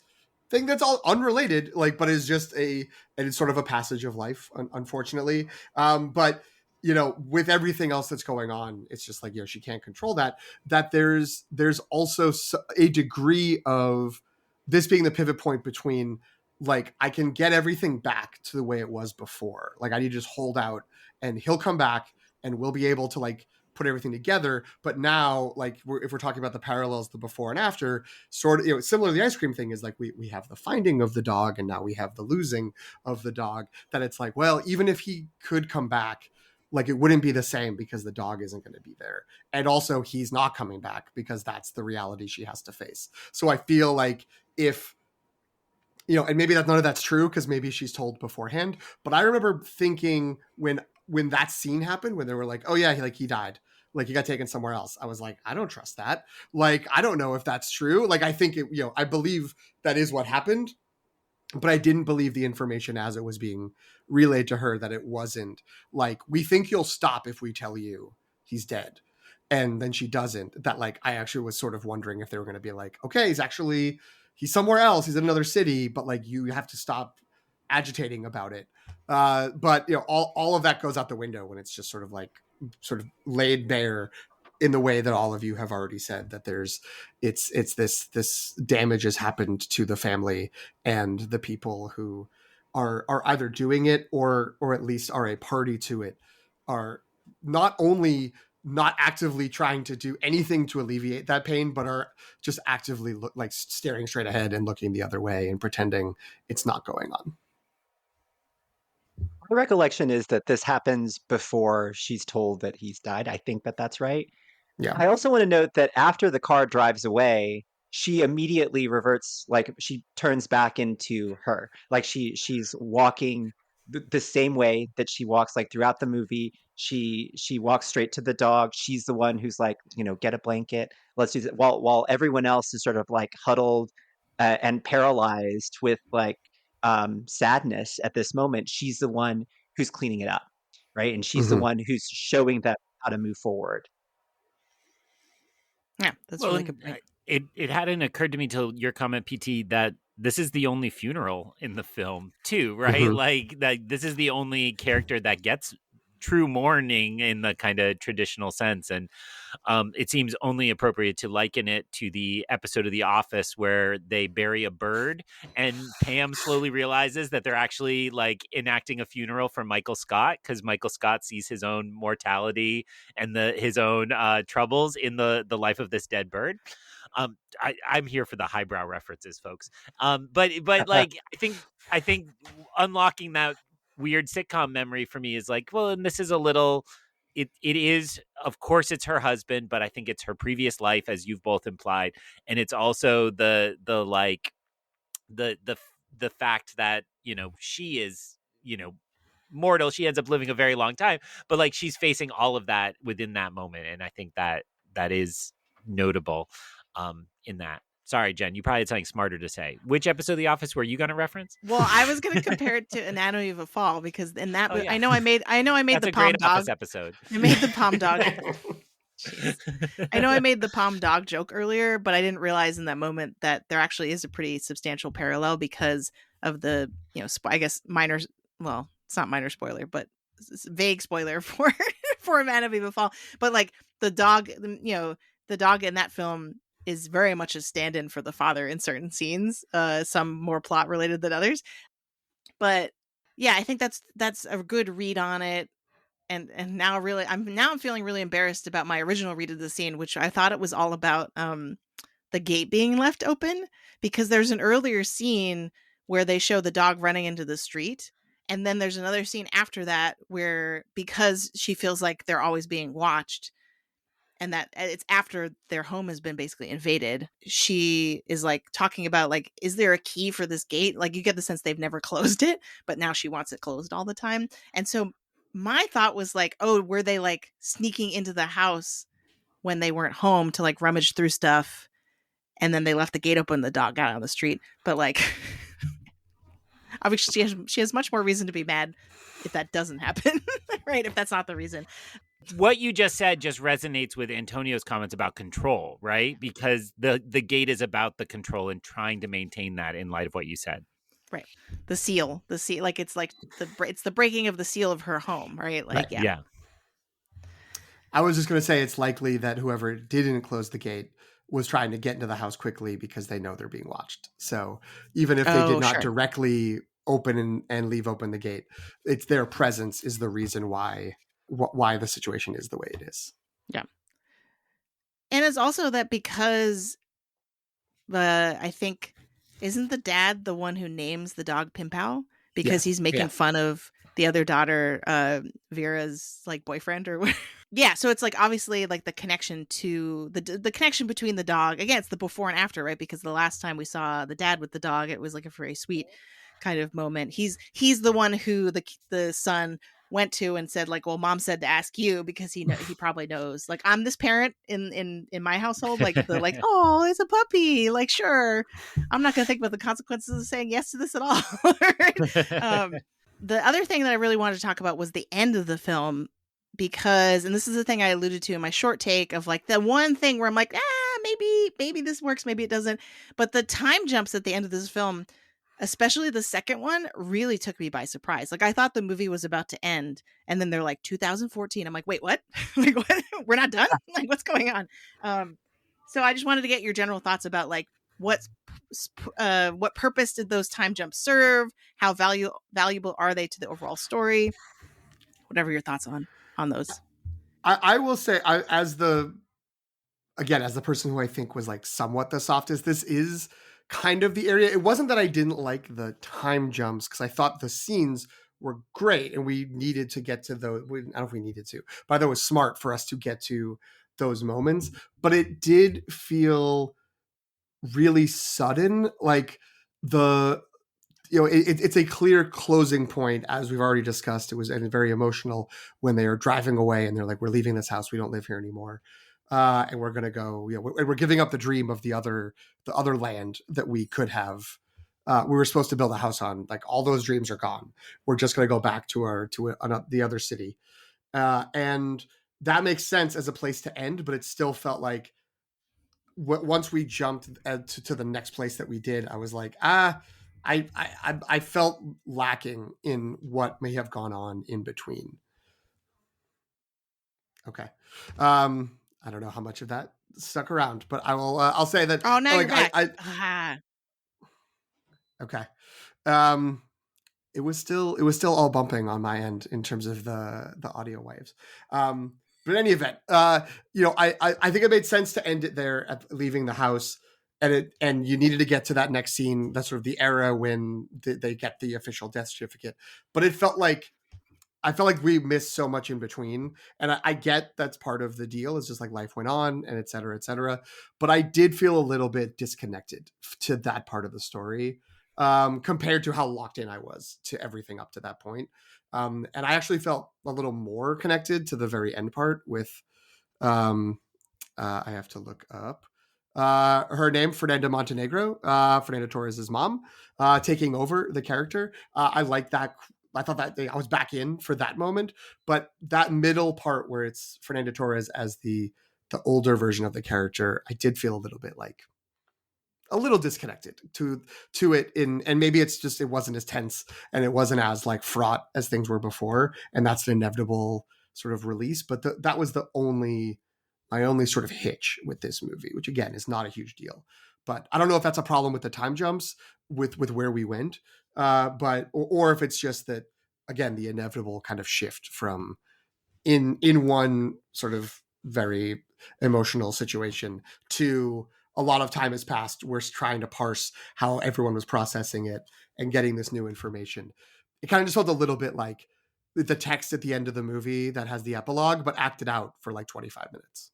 [SPEAKER 2] thing that's all unrelated, like, but is just and it's sort of a passage of life, unfortunately. But with everything else that's going on, it's just like, she can't control that there's also a degree of this being the pivot point between, like, I can get everything back to the way it was before. Like, I need to just hold out and he'll come back and we'll be able to, like, put everything together. But now, like, if we're talking about the parallels, the before and after, sort of, similar to the ice cream thing, is like we have the finding of the dog and now we have the losing of the dog. That it's like, well, even if he could come back, like, it wouldn't be the same because the dog isn't going to be there. And also he's not coming back because that's the reality she has to face. So I feel like if, and maybe none of that's true because maybe she's told beforehand, but I remember thinking when that scene happened, when they were like, oh yeah, he died, like he got taken somewhere else, I was like, I don't trust that. Like, I don't know if that's true. Like, I think I believe that is what happened, but I didn't believe the information as it was being relayed to her, that it wasn't like, we think you'll stop if we tell you he's dead. And then she doesn't. That, like, I actually was sort of wondering if they were going to be like, okay, he's somewhere else, he's in another city, but like, you have to stop agitating about it. But all of that goes out the window when it's just sort of laid bare in the way that all of you have already said, that it's this damage has happened to the family, and the people who are either doing it or at least are a party to it are not only not actively trying to do anything to alleviate that pain, but are just actively staring straight ahead and looking the other way and pretending it's not going on.
[SPEAKER 4] My recollection is that this happens before she's told that he's died. I think that that's right.
[SPEAKER 2] Yeah.
[SPEAKER 4] I also want to note that after the car drives away, she immediately reverts, like she turns back into her. Like she's walking the same way that she walks like throughout the movie. She walks straight to the dog. She's the one who's like, get a blanket. Let's do it. While everyone else is sort of like huddled and paralyzed with like sadness at this moment, she's the one who's cleaning it up, right? And she's the one who's showing them how to move forward.
[SPEAKER 1] Yeah, that's really good point.
[SPEAKER 3] It hadn't occurred to me till your comment, PT, that this is the only funeral in the film too, right?
[SPEAKER 2] Mm-hmm.
[SPEAKER 3] Like that this is the only character that gets true mourning in the kind of traditional sense. And it seems only appropriate to liken it to the episode of The Office where they bury a bird and Pam slowly realizes that they're actually like enacting a funeral for Michael Scott, because Michael Scott sees his own mortality and his own troubles in the life of this dead bird. I'm here for the highbrow references, folks. But like I think unlocking that weird sitcom memory for me is like, well, and this is a little, it is, of course it's her husband, but I think it's her previous life, as you've both implied. And it's also the fact that, she is, mortal. She ends up living a very long time, but like she's facing all of that within that moment. And I think that is notable in that. Sorry, Jen, you probably had something smarter to say. Which episode of The Office were you going to reference?
[SPEAKER 1] Well, I was going to compare it to Anatomy of a Fall, because in that,
[SPEAKER 3] yeah.
[SPEAKER 1] I know I made
[SPEAKER 3] That's
[SPEAKER 1] the
[SPEAKER 3] a
[SPEAKER 1] palm
[SPEAKER 3] great
[SPEAKER 1] dog
[SPEAKER 3] Office episode.
[SPEAKER 1] I made the palm dog. I know I made the palm dog joke earlier, but I didn't realize in that moment that there actually is a pretty substantial parallel because of the, I guess minor. Well, it's not minor spoiler, but it's a vague spoiler for Anatomy of a Fall. But like the dog, the dog in that film is very much a stand-in for the father in certain scenes, some more plot related than others. But yeah, I think that's a good read on it. And now I'm feeling really embarrassed about my original read of the scene, which I thought it was all about the gate being left open, because there's an earlier scene where they show the dog running into the street. And then there's another scene after that where, because she feels like they're always being watched, and that it's after their home has been basically invaded, she is like talking about like, is there a key for this gate? Like, you get the sense they've never closed it, but now she wants it closed all the time. And so my thought was like, oh, were they like sneaking into the house when they weren't home to like rummage through stuff, and then they left the gate open, the dog got out on the street? But like Obviously, she has much more reason to be mad if that doesn't happen, right? If that's not the reason.
[SPEAKER 3] What you just said just resonates with Antonio's comments about control, right? Because the gate is about the control and trying to maintain that in light of what you said.
[SPEAKER 1] Right. The seal, like it's the breaking of the seal of her home, right? Like,
[SPEAKER 2] Right.
[SPEAKER 1] yeah.
[SPEAKER 2] I was just going to say it's likely that whoever didn't close the gate was trying to get into the house quickly because they know they're being watched. So even if they did not directly open and leave open the gate, it's their presence is the reason why the situation is the way it is.
[SPEAKER 1] Yeah. And it's also that because I think, isn't the dad the one who names the dog Pimpão? Because he's making fun of the other daughter, Vera's like boyfriend or whatever. Yeah, so it's like obviously like the connection to the connection between the dog. Again, it's the before and after, right? Because the last time we saw the dad with the dog, it was like a very sweet kind of moment. He's the one who the son went to and said like, well, mom said to ask you because he probably knows like I'm this parent in my household, like the like, oh, it's a puppy, like sure, I'm not gonna think about the consequences of saying yes to this at all. Right? The other thing that I really wanted to talk about was the end of the film, because, and this is the thing I alluded to in my short take of like the one thing where I'm like, maybe this works, maybe it doesn't, but the time jumps at the end of this film, especially the second one, really took me by surprise. Like I thought the movie was about to end, and then they're like 2014. I'm like, wait, what? Like what? We're not done? Like what's going on? So I just wanted to get your general thoughts about like what purpose did those time jumps serve? How valuable are they to the overall story? Whatever your thoughts on those.
[SPEAKER 2] I will say, as the person who I think was like somewhat the softest, this is kind of the area. It wasn't that I didn't like the time jumps, because I thought the scenes were great and we needed to get to those. I don't know if we needed to, but I thought it was smart for us to get to those moments. But it did feel really sudden, like it's a clear closing point, as we've already discussed. It was very emotional when they are driving away and they're like, we're leaving this house, we don't live here anymore, and we're gonna go, we're giving up the dream of the other land that we could have, we were supposed to build a house on. Like all those dreams are gone, we're just gonna go back to the other city, and that makes sense as a place to end. But it still felt like once we jumped to the next place that we did, I was like, I felt lacking in what may have gone on in between. Okay. I don't know how much of that stuck around, but I will, I'll say that.
[SPEAKER 1] Oh, now you're back.
[SPEAKER 2] Okay. It was still all bumping on my end in terms of the audio waves. But in any event, I think it made sense to end it there at leaving the house, and you needed to get to that next scene. That's sort of the era when they get the official death certificate. But I felt like we missed so much in between, and I get that's part of the deal. It's just like life went on, and et cetera, et cetera. But I did feel a little bit disconnected to that part of the story, compared to how locked in I was to everything up to that point. And I actually felt a little more connected to the very end part with, I have to look up her name, Fernanda Torres' mom, taking over the character. I like that. I thought that I was back in for that moment, but that middle part where it's Fernanda Torres as the older version of the character, I did feel a little bit like a little disconnected to it, and maybe it's just, it wasn't as tense and it wasn't as like fraught as things were before, and that's an inevitable sort of release. But that was my only sort of hitch with this movie, which again is not a huge deal. But I don't know if that's a problem with the time jumps with where we went, but or if it's just that, again, the inevitable kind of shift from in one sort of very emotional situation to a lot of time has passed. We're trying to parse how everyone was processing it and getting this new information. It kind of just felt a little bit like the text at the end of the movie that has the epilogue, but acted out for like 25 minutes.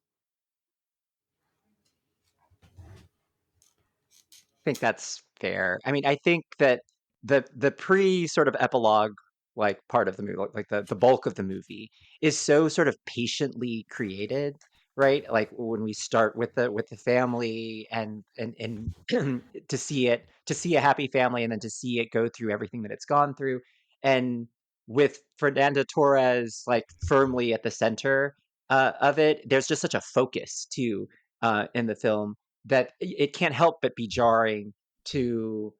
[SPEAKER 4] I think that's fair. I mean, I think that the pre sort of epilogue like part of the movie, like the bulk of the movie, is so sort of patiently created, right? Like when we start with the family and to see a happy family and then to see it go through everything that it's gone through, and with Fernanda Torres like firmly at the center of it, there's just such a focus too in the film that it can't help but be jarring to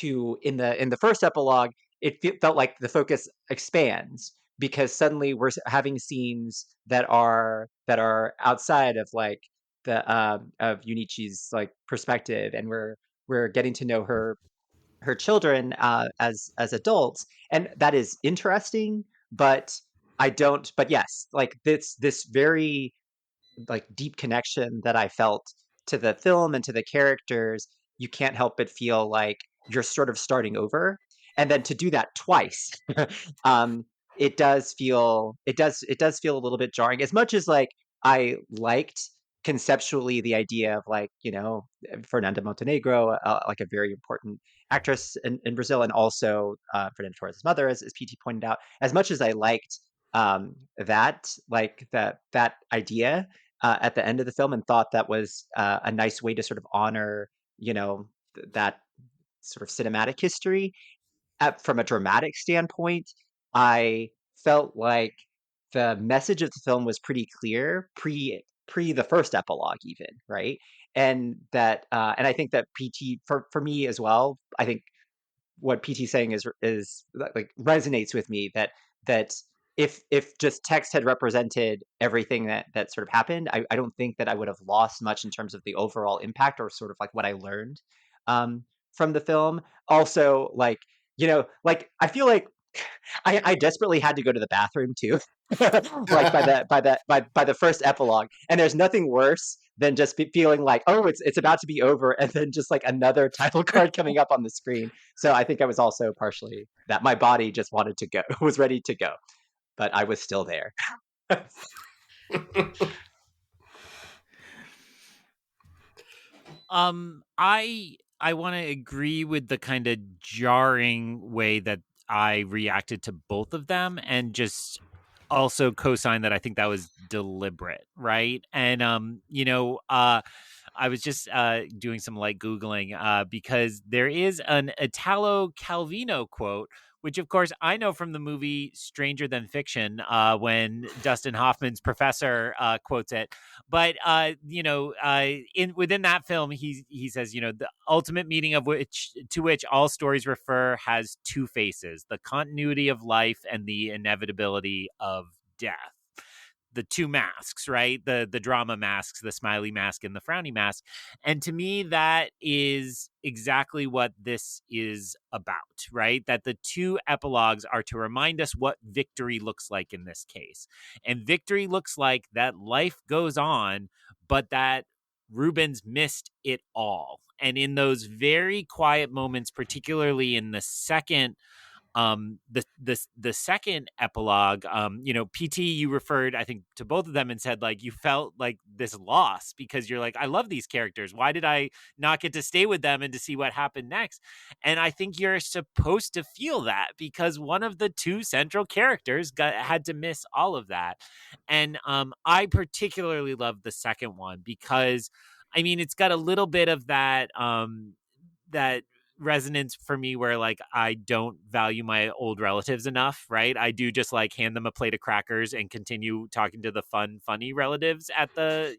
[SPEAKER 4] in the first epilogue. Felt like the focus expands because suddenly we're having scenes that are outside of like the of Yunichi's like perspective, and we're getting to know her children as adults, and that is interesting. But I don't. But yes, like this very like deep connection that I felt to the film and to the characters, you can't help but feel like you're sort of starting over. And then to do that twice, um, it does feel a little bit jarring. As much as like I liked conceptually the idea of like Fernanda Montenegro, like a very important actress in Brazil, and also Fernanda Torres' mother, as PT pointed out. As much as I liked that idea at the end of the film, and thought that was a nice way to sort of honor, that sort of cinematic history. From a dramatic standpoint, I felt like the message of the film was pretty clear pre the first epilogue, even, right? And I think that PT for me as well. I think what PT saying is like resonates with me, that if just text had represented everything that sort of happened, I don't think that I would have lost much in terms of the overall impact or sort of like what I learned from the film. Also, like I feel like I desperately had to go to the bathroom too, like by the first epilogue, and there's nothing worse than just feeling like, oh, it's about to be over, and then just like another title card coming up on the screen. So I think I was also partially that my body just wanted to go, was ready to go, but I was still there.
[SPEAKER 3] I want to agree with the kind of jarring way that I reacted to both of them, and just also co-sign that I think that was deliberate, right? And I was just doing some light Googling because there is an Italo Calvino quote, which of course I know from the movie Stranger Than Fiction, when Dustin Hoffman's professor quotes it. But within that film, he says, the ultimate meaning of which all stories refer has two faces: the continuity of life and the inevitability of death. The two masks, right? The drama masks, the smiley mask and the frowny mask. And to me, that is exactly what this is about, right? That the two epilogues are to remind us what victory looks like in this case. And victory looks like that life goes on, but that Rubens missed it all. And in those very quiet moments, particularly in the second the second epilogue, PT, you referred, I think, to both of them and said like you felt like this loss because you're like, I love these characters, why did I not get to stay with them and to see what happened next? And I think you're supposed to feel that because one of the two central characters had to miss all of that. And I particularly love the second one because I mean it's got a little bit of that that resonance for me where like I don't value my old relatives enough, right? I do just like hand them a plate of crackers and continue talking to the funny relatives at the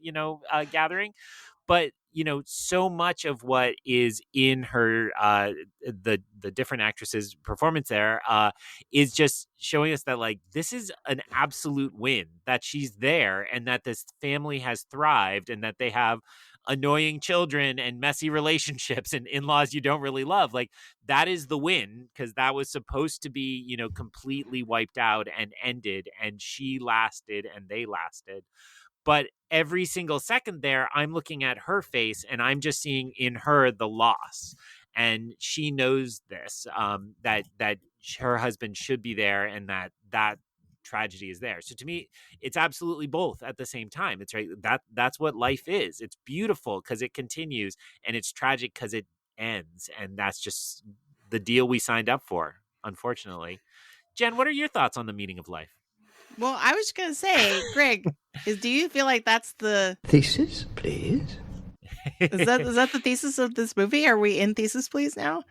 [SPEAKER 3] gathering. But so much of what is in her the different actresses' performance there is just showing us that like this is an absolute win, that she's there and that this family has thrived and that they have annoying children and messy relationships and in-laws you don't really love. Like that is the win, because that was supposed to be completely wiped out and ended, and she lasted and they lasted. But every single second there, I'm looking at her face and I'm just seeing in her the loss. And she knows this, that her husband should be there and that tragedy is there. So to me, it's absolutely both at the same time. It's right. That's what life is. It's beautiful because it continues, and it's tragic because it ends. And that's just the deal we signed up for, unfortunately. Jen, what are your thoughts on the meaning of life?
[SPEAKER 1] Well, I was going to say, Greg, do you feel like that's the
[SPEAKER 5] thesis, please?
[SPEAKER 1] is that the thesis of this movie? Are we in thesis, please now?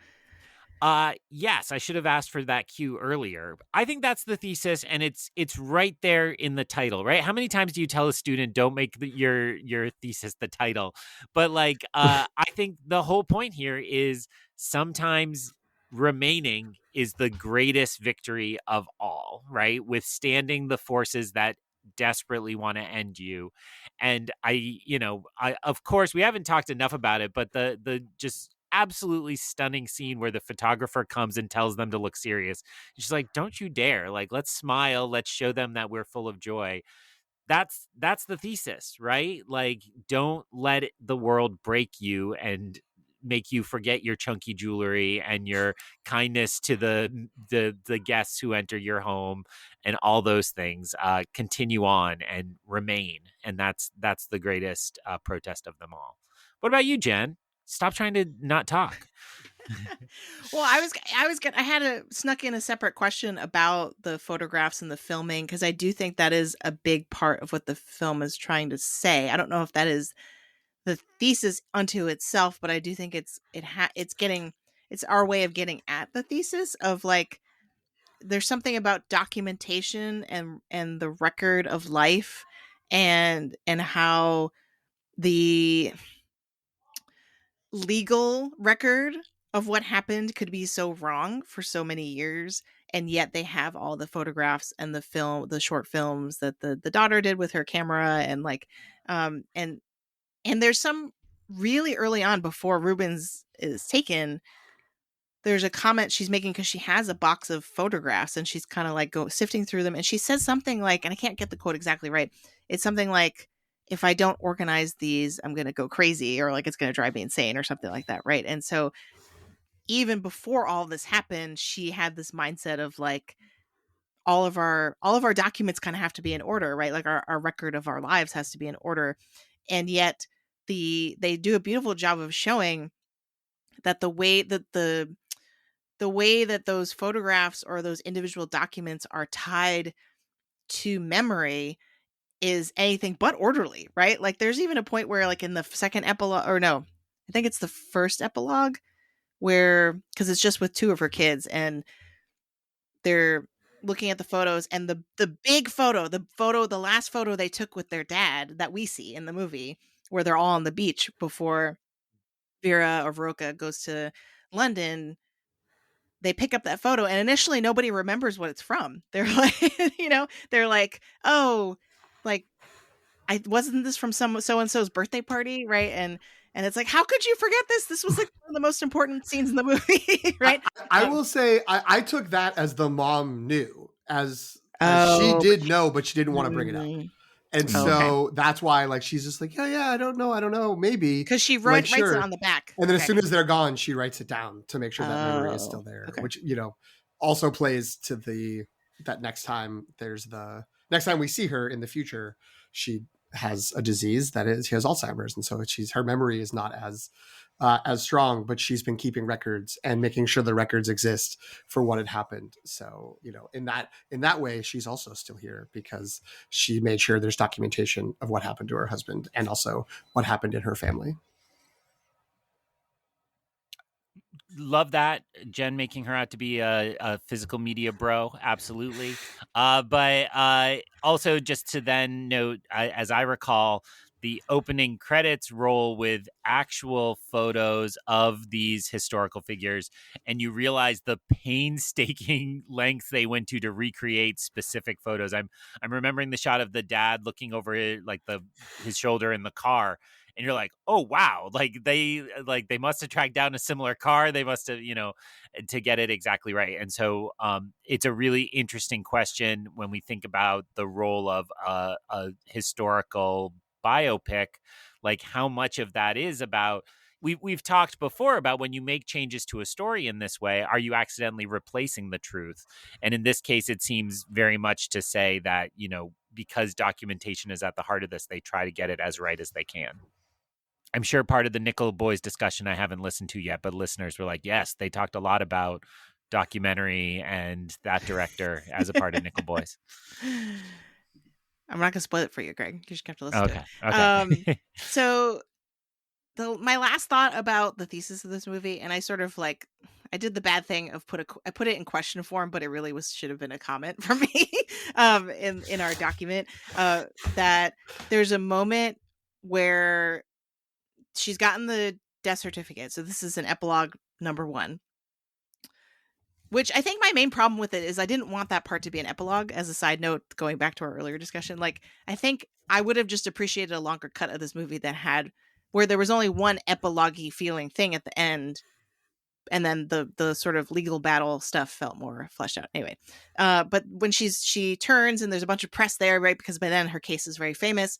[SPEAKER 3] Yes, I should have asked for that cue earlier. I think that's the thesis, and it's right there in the title, right? How many times do you tell a student don't make your thesis the title? But like, I think the whole point here is sometimes remaining is the greatest victory of all, right? Withstanding the forces that desperately want to end you. And I of course we haven't talked enough about it, but the just absolutely stunning scene where the photographer comes and tells them to look serious. She's like, don't you dare. Like, let's smile. Let's show them that we're full of joy. That's the thesis, right? Like, don't let the world break you and make you forget your chunky jewelry and your kindness to the guests who enter your home and all those things. Continue on and remain. And that's the greatest protest of them all. What about you, Jen? Stop trying to not talk.
[SPEAKER 1] Well, I had snuck in a separate question about the photographs and the filming, because I do think that is a big part of what the film is trying to say. I don't know if that is the thesis unto itself, but I do think it's our way of getting at the thesis of like, there's something about documentation and the record of life and how the legal record of what happened could be so wrong for so many years, and yet they have all the photographs and the short films that the daughter did with her camera, and like and there's some really early on, before Rubens is taken, there's a comment she's making because she has a box of photographs and she's kind of like sifting through them, and she says something like, and I can't get the quote exactly right, it's something like, if I don't organize these, I'm going to go crazy, or like it's going to drive me insane, or something like that, right? And so even before all this happened, she had this mindset of like, all of our documents kind of have to be in order, right? Like our record of our lives has to be in order. And yet they do a beautiful job of showing that the way that those photographs or those individual documents are tied to memory is anything but orderly, right? Like there's even a point where, like in the second epilogue, or no, I think it's the first epilogue, where, because it's just with two of her kids and they're looking at the photos, and the big photo, the last photo they took with their dad that we see in the movie, where they're all on the beach before Vera or Veroka goes to London, they pick up that photo and initially nobody remembers what it's from. They're like, they're like, oh, like, I wasn't this from some so-and-so's birthday party, right? And it's like, how could you forget this? This was like one of the most important scenes in the movie, right?
[SPEAKER 2] I will say I took that as the mom knew, as she
[SPEAKER 1] Oh,
[SPEAKER 2] did know, but she didn't want to bring it up. And
[SPEAKER 1] Oh,
[SPEAKER 2] so that's why, like, she's just like, yeah, I don't know, maybe.
[SPEAKER 1] because she
[SPEAKER 2] Like,
[SPEAKER 1] writes
[SPEAKER 2] sure.
[SPEAKER 1] it on the back.
[SPEAKER 2] And then as
[SPEAKER 1] Okay.
[SPEAKER 2] soon as they're gone, she writes it down to make sure that memory is still there,
[SPEAKER 1] okay.
[SPEAKER 2] which, also plays to that next time we see her in the future, she has a disease she has Alzheimer's. And so her memory is not as strong, but she's been keeping records and making sure the records exist for what had happened. So, in that way, she's also still here because she made sure there's documentation of what happened to her husband and also what happened in her family.
[SPEAKER 3] Love that, Jen making her out to be a physical media bro. Absolutely. But also just to then note, as I recall, the opening credits roll with actual photos of these historical figures, and you realize the painstaking lengths they went to recreate specific photos. I'm remembering the shot of the dad looking over his shoulder in the car, and you're like, oh wow, they must have tracked down a similar car. They must have, to get it exactly right. And so it's a really interesting question when we think about the role of a historical biopic, like how much of that is about. We've talked before about when you make changes to a story in this way, are you accidentally replacing the truth? And in this case, it seems very much to say that, because documentation is at the heart of this, they try to get it as right as they can. I'm sure part of the Nickel Boys discussion I haven't listened to yet, but listeners were like, yes, they talked a lot about documentary and that director as a part of Nickel Boys.
[SPEAKER 1] I'm not gonna spoil it for you, Greg. You just have to listen to it.
[SPEAKER 3] Okay.
[SPEAKER 1] So my last thought about the thesis of this movie, and I sort of like, I did the bad thing of I put it in question form, but it really should have been a comment for me in our document, that there's a moment where she's gotten the death certificate. So this is an epilogue number 1. Which I think my main problem with it is I didn't want that part to be an epilogue. As a side note, going back to our earlier discussion, like I think I would have just appreciated a longer cut of this movie that had where there was only one epilogue-y feeling thing at the end, and then the sort of legal battle stuff felt more fleshed out. Anyway, but when she turns and there's a bunch of press there, right? Because by then her case is very famous.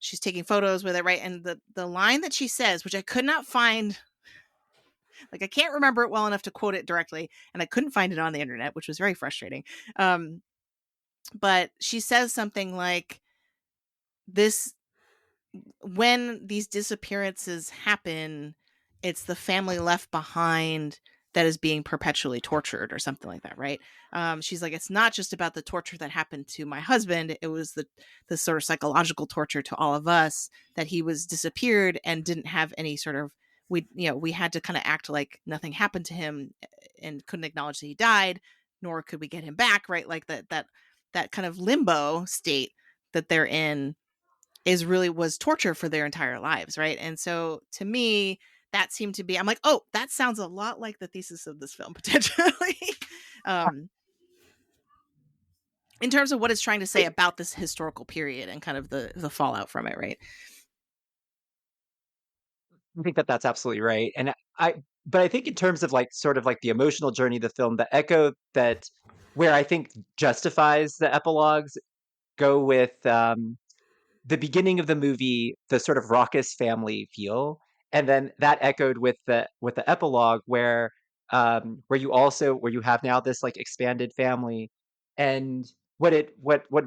[SPEAKER 1] She's taking photos with it, right? And the line that she says, which I could not find. Like I can't remember it well enough to quote it directly, and I couldn't find it on the internet, which was very frustrating. But she says something like, "This, when these disappearances happen, it's the family left behind that is being perpetually tortured," or something like that, right? She's like, "It's not just about the torture that happened to my husband; it was the sort of psychological torture to all of us, that he was disappeared and didn't have any sort of." We had to kind of act like nothing happened to him and couldn't acknowledge that he died, nor could we get him back, right? Like that kind of limbo state that they're in was torture for their entire lives, right? And so to me, that seemed to be, I'm like, oh, that sounds a lot like the thesis of this film, potentially. In terms of what it's trying to say about this historical period and kind of the fallout from it, right?
[SPEAKER 4] I think that that's absolutely right. But I think in terms of like sort of like the emotional journey of the film, the echo that where I think justifies the epilogues go with the beginning of the movie, the sort of raucous family feel, and then that echoed with the epilogue where you have now this like expanded family. And what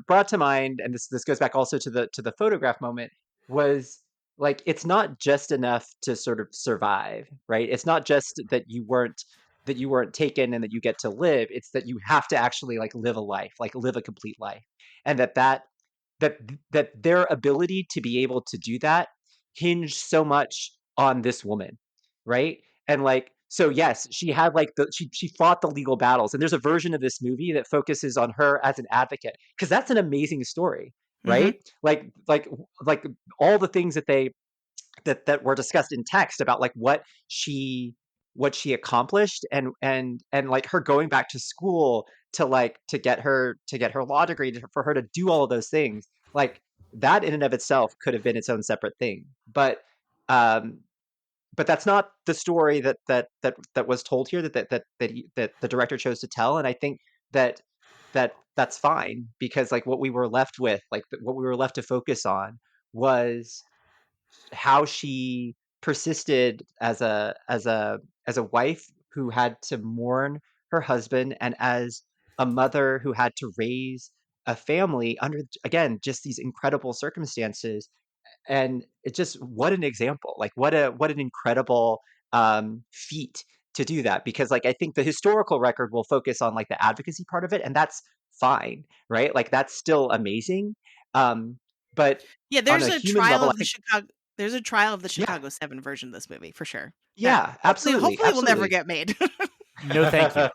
[SPEAKER 4] brought to mind, and this goes back also to the photograph moment, was like it's not just enough to sort of survive, right? It's not just that you weren't taken and that you get to live. It's that you have to actually like live a life, like live a complete life, and that their ability to be able to do that hinged so much on this woman, right? And like, so yes, she had like she fought the legal battles, and there's a version of this movie that focuses on her as an advocate, because that's an amazing story, right? Like all the things that were discussed in text about like what she accomplished, and like her going back to school to get her law degree, for her to do all of those things, like that in and of itself could have been its own separate thing. But that's not the story that was told here, that the director chose to tell. And I think that's fine, because like what we were left with, like what we were left to focus on, was how she persisted as a wife who had to mourn her husband, and as a mother who had to raise a family under, again, just these incredible circumstances. And it just, what an example, like what an incredible feat to do that. Because like I think the historical record will focus on like the advocacy part of it, and that's fine, right? Like that's still amazing. But
[SPEAKER 1] Yeah,
[SPEAKER 4] on a human level, I think,
[SPEAKER 1] there's a trial of the
[SPEAKER 4] yeah,
[SPEAKER 1] Chicago 7 version of this movie for sure.
[SPEAKER 4] yeah, absolutely,
[SPEAKER 1] Hopefully will never get made.
[SPEAKER 3] No, thank you.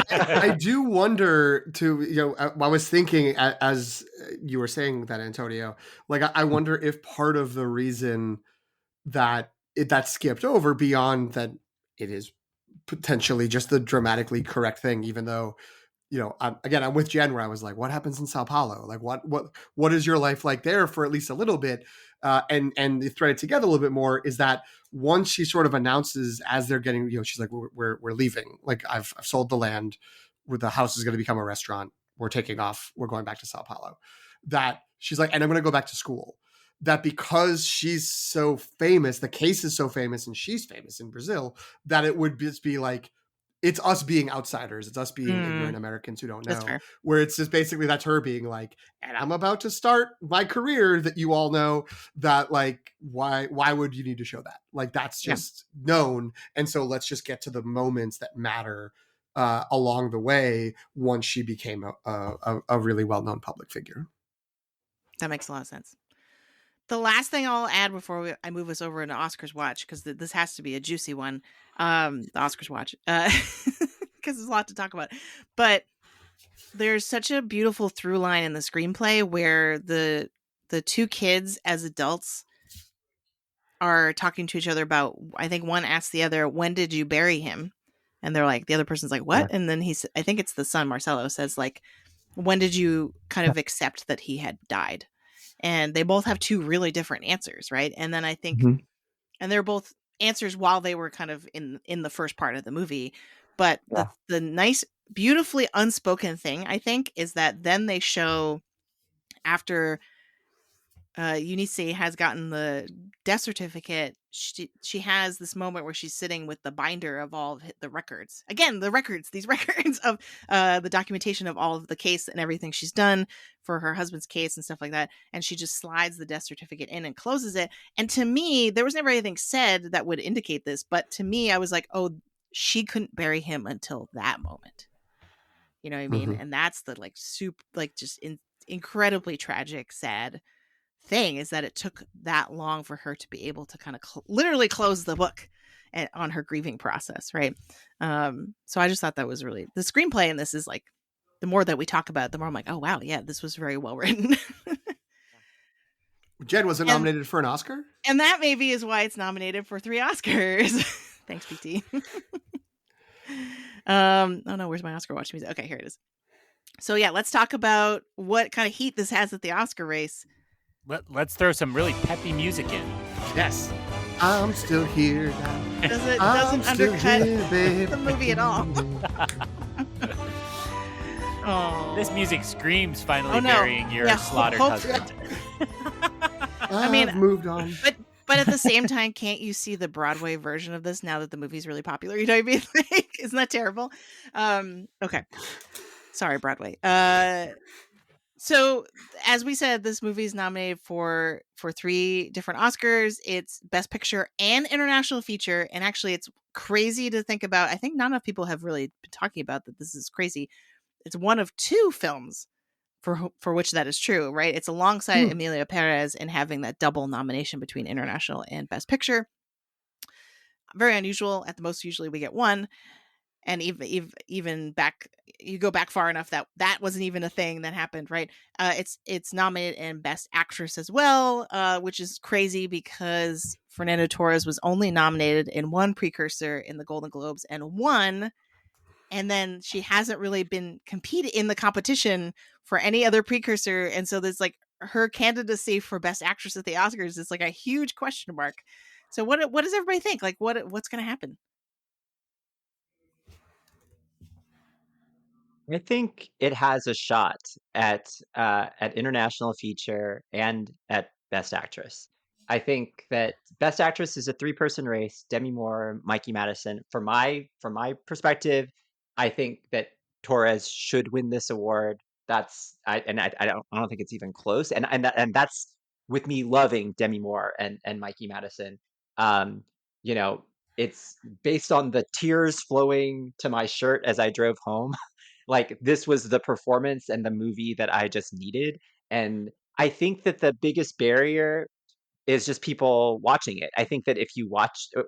[SPEAKER 2] I do wonder too, I was thinking as you were saying that, Antonio, like I wonder if part of the reason that that skipped over, beyond that it is potentially just the dramatically correct thing, even though, I'm with Jen, where I was like, what happens in Sao Paulo? Like what is your life like there for at least a little bit? And they thread it together a little bit more, is that once she sort of announces, as they're getting, she's like, we're leaving. Like I've sold the land, where the house is going to become a restaurant. We're taking off. We're going back to Sao Paulo. That she's like, and I'm going to go back to school. That because she's so famous, the case is so famous, and she's famous in Brazil, that it would just be like, it's us being outsiders. It's us being ignorant Americans who don't know. Where it's just basically, that's her being like, and I'm about to start my career that you all know, that like, why would you need to show that? Like, that's just known. And so let's just get to the moments that matter along the way once she became a really well-known public figure.
[SPEAKER 1] That makes a lot of sense. The last thing I'll add before I move us over into Oscars watch, because this has to be a juicy one, the Oscars watch, because there's a lot to talk about. But there's such a beautiful through line in the screenplay where the two kids as adults are talking to each other about, I think one asks the other, when did you bury him? And they're like, the other person's like, what? Yeah. And then I think it's the son, Marcelo, says like, when did you kind of accept that he had died? And they both have two really different answers, right? And then I think, and they're both answers while they were kind of in the first part of the movie. But the nice, beautifully unspoken thing, I think, is that then they show after Eunice has gotten the death certificate, she has this moment where she's sitting with the binder of all of the records. Again, these records of the documentation of all of the case and everything she's done for her husband's case and stuff like that. And she just slides the death certificate in and closes it. And to me, there was never anything said that would indicate this. But to me, I was like, oh, she couldn't bury him until that moment. You know what I mean? And that's the like super, like just incredibly tragic, sad thing, is that it took that long for her to be able to kind of literally close the book on her grieving process, right? So I just thought that was really, the screenplay in this is like, the more that we talk about it, the more I'm like, oh wow, yeah, this was very well written.
[SPEAKER 2] Jen, was it nominated for an Oscar?
[SPEAKER 1] And that maybe is why it's nominated for 3 Oscars. Thanks, PT. Oh no, where's my Oscar watch music? Okay, here it is. So yeah, let's talk about what kind of heat this has at the Oscar race.
[SPEAKER 3] Let's throw some really peppy music in.
[SPEAKER 2] Yes. I'm still here.
[SPEAKER 1] Doesn't undercut the movie at all. Oh.
[SPEAKER 3] This music screams finally burying your slaughtered husband.
[SPEAKER 1] I mean,
[SPEAKER 2] I've moved on.
[SPEAKER 1] But at the same time, can't you see the Broadway version of this now that the movie's really popular? You know what I mean? Like, isn't that terrible? Okay. Sorry, Broadway. So as we said, this movie is nominated for 3 different Oscars. It's Best Picture and International Feature. And actually, it's crazy to think about. I think not enough people have really been talking about that. This is crazy. It's one of 2 films for which that is true, right? It's alongside Emilia Perez in having that double nomination between International and Best Picture. Very unusual. At the most, usually we get 1. And even back, you go back far enough that wasn't even a thing that happened, right? It's nominated in Best Actress as well, which is crazy because Fernanda Torres was only nominated in 1 precursor in the Golden Globes and won, and then she hasn't really been competed in the competition for any other precursor, and so there's like her candidacy for Best Actress at the Oscars is like a huge question mark. So what does everybody think? Like what's going to happen?
[SPEAKER 4] I think it has a shot at International Feature and at Best Actress. I think that Best Actress is a 3-person race: Demi Moore, Mikey Madison. From my perspective, I think that Torres should win this award. I don't think it's even close. And that's with me loving Demi Moore and Mikey Madison. You know, it's based on the tears flowing to my shirt as I drove home. Like, this was the performance and the movie that I just needed. And I think that the biggest barrier is just people watching it. I think that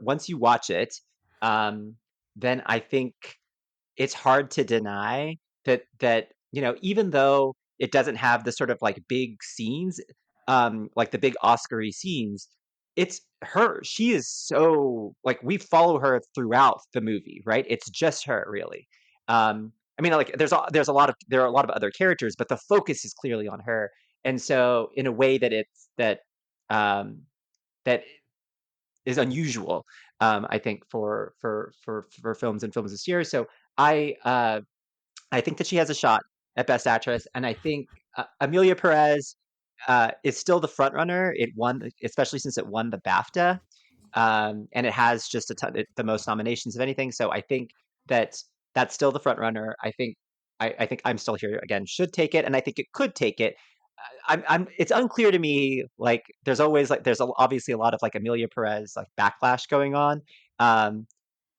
[SPEAKER 4] once you watch it, then I think it's hard to deny that even though it doesn't have the sort of like big scenes, like the big Oscar-y scenes, it's her. She is so, like, we follow her throughout the movie, right? It's just her, really. I mean, like, there are a lot of other characters, but the focus is clearly on her. And so in a way that is unusual, I think, for films this year. So I think that she has a shot at Best Actress, and I think Emilia Perez is still the front runner. It won, especially since it won the BAFTA, and it has just the most nominations of anything. So I think that's still the front runner. I think I'm Still Here again should take it, and I think it could take it. It's unclear to me. Like, there's obviously a lot of like Emilia Perez like backlash going on,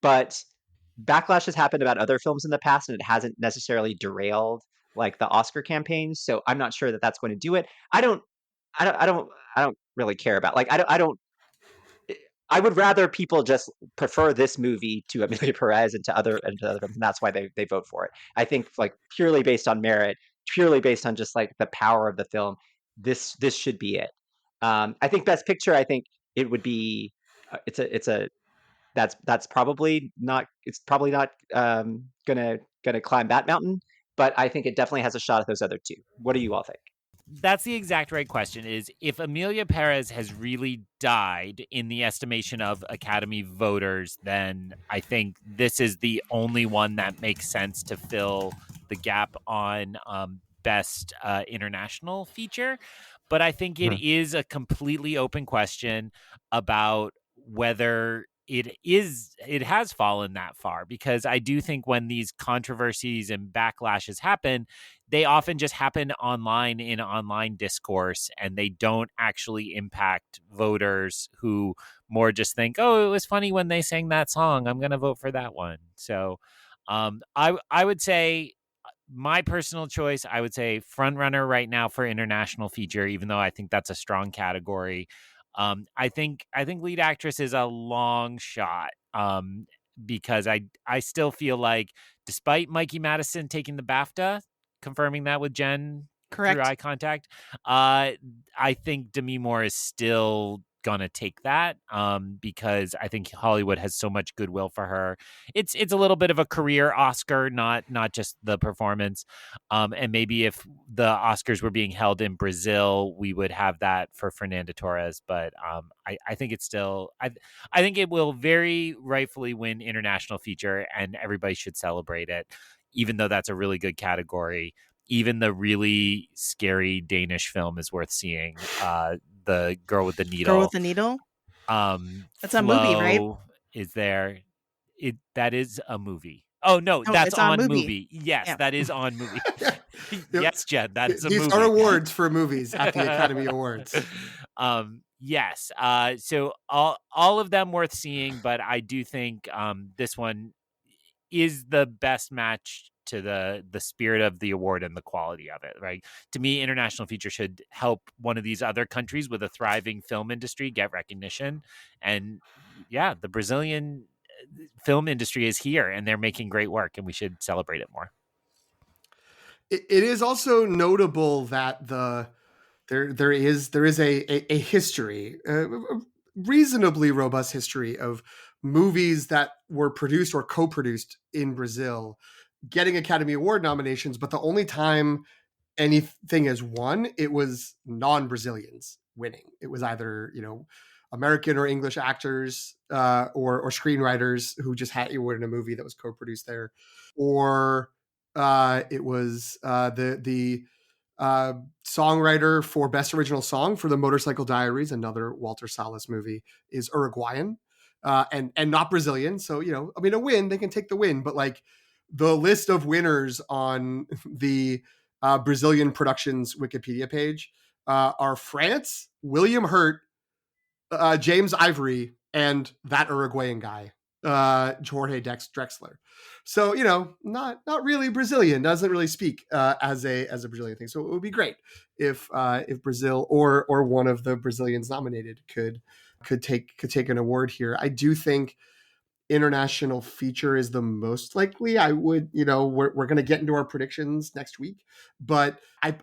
[SPEAKER 4] but backlash has happened about other films in the past, and it hasn't necessarily derailed like the Oscar campaigns. So I'm not sure that that's going to do it. I don't really care about like I don't. I would rather people just prefer this movie to Amelia Perez and to other films, and that's why they vote for it. I think like purely based on merit, purely based on just like the power of the film, this should be it. I think Best Picture. I think it would be. It's a that's probably not. It's probably not gonna climb that mountain, but I think it definitely has a shot at those other two. What do you all think?
[SPEAKER 3] That's the exact right question, is if Amelia Perez has really died in the estimation of Academy voters, then I think this is the only one that makes sense to fill the gap on best international feature. But I think it is a completely open question about whether it has fallen that far, because I do think when these controversies and backlashes happen, they often just happen online in online discourse, and they don't actually impact voters who more just think, oh, it was funny when they sang that song, I'm going to vote for that one. So I would say my personal choice, I would say front runner right now for international feature, even though I think that's a strong category. I think lead actress is a long shot, because I still feel like, despite Mikey Madison taking the BAFTA, confirming that with Jen
[SPEAKER 1] Correct.
[SPEAKER 3] through eye contact, I think Demi Moore is still gonna take that, because I think Hollywood has so much goodwill for her. It's a little bit of a career Oscar, not just the performance. And maybe if the Oscars were being held in Brazil, we would have that for Fernanda Torres. But I think it's still I think it will very rightfully win international feature, and everybody should celebrate it, even though that's a really good category. Even the really scary Danish film is worth seeing. The Girl with the Needle.
[SPEAKER 1] Girl with the Needle? That's a movie, right?
[SPEAKER 3] Is there. That is a movie. Oh, no, that's on movie. Yes, yeah. That is on movie. Yes, Jen, that is a movie.
[SPEAKER 2] These are awards for movies at the Academy Awards.
[SPEAKER 3] Yes. So all of them worth seeing, but I do think this one is the best match to the spirit of the award and the quality of it, right? To me, international feature should help one of these other countries with a thriving film industry get recognition. And yeah, the Brazilian film industry is here, and they're making great work, and we should celebrate it more.
[SPEAKER 2] It is also notable that there is a history, a reasonably robust history of movies that were produced or co-produced in Brazil getting Academy Award nominations, but the only time anything is won, it was non-Brazilians winning. It was either, American or English actors or screenwriters who just had award in a movie that was co-produced there, or it was the songwriter for Best Original Song for the Motorcycle Diaries, another Walter Salles movie, is Uruguayan and not Brazilian. So, a win, they can take the win, but like the list of winners on the Brazilian Productions Wikipedia page are France, William Hurt, James Ivory, and that Uruguayan guy, Jorge Drexler. So, not really Brazilian, doesn't really speak as a Brazilian thing. So it would be great if Brazil or one of the Brazilians nominated could take an award here. I do think international feature is the most likely. I would, we're going to get into our predictions next week, but I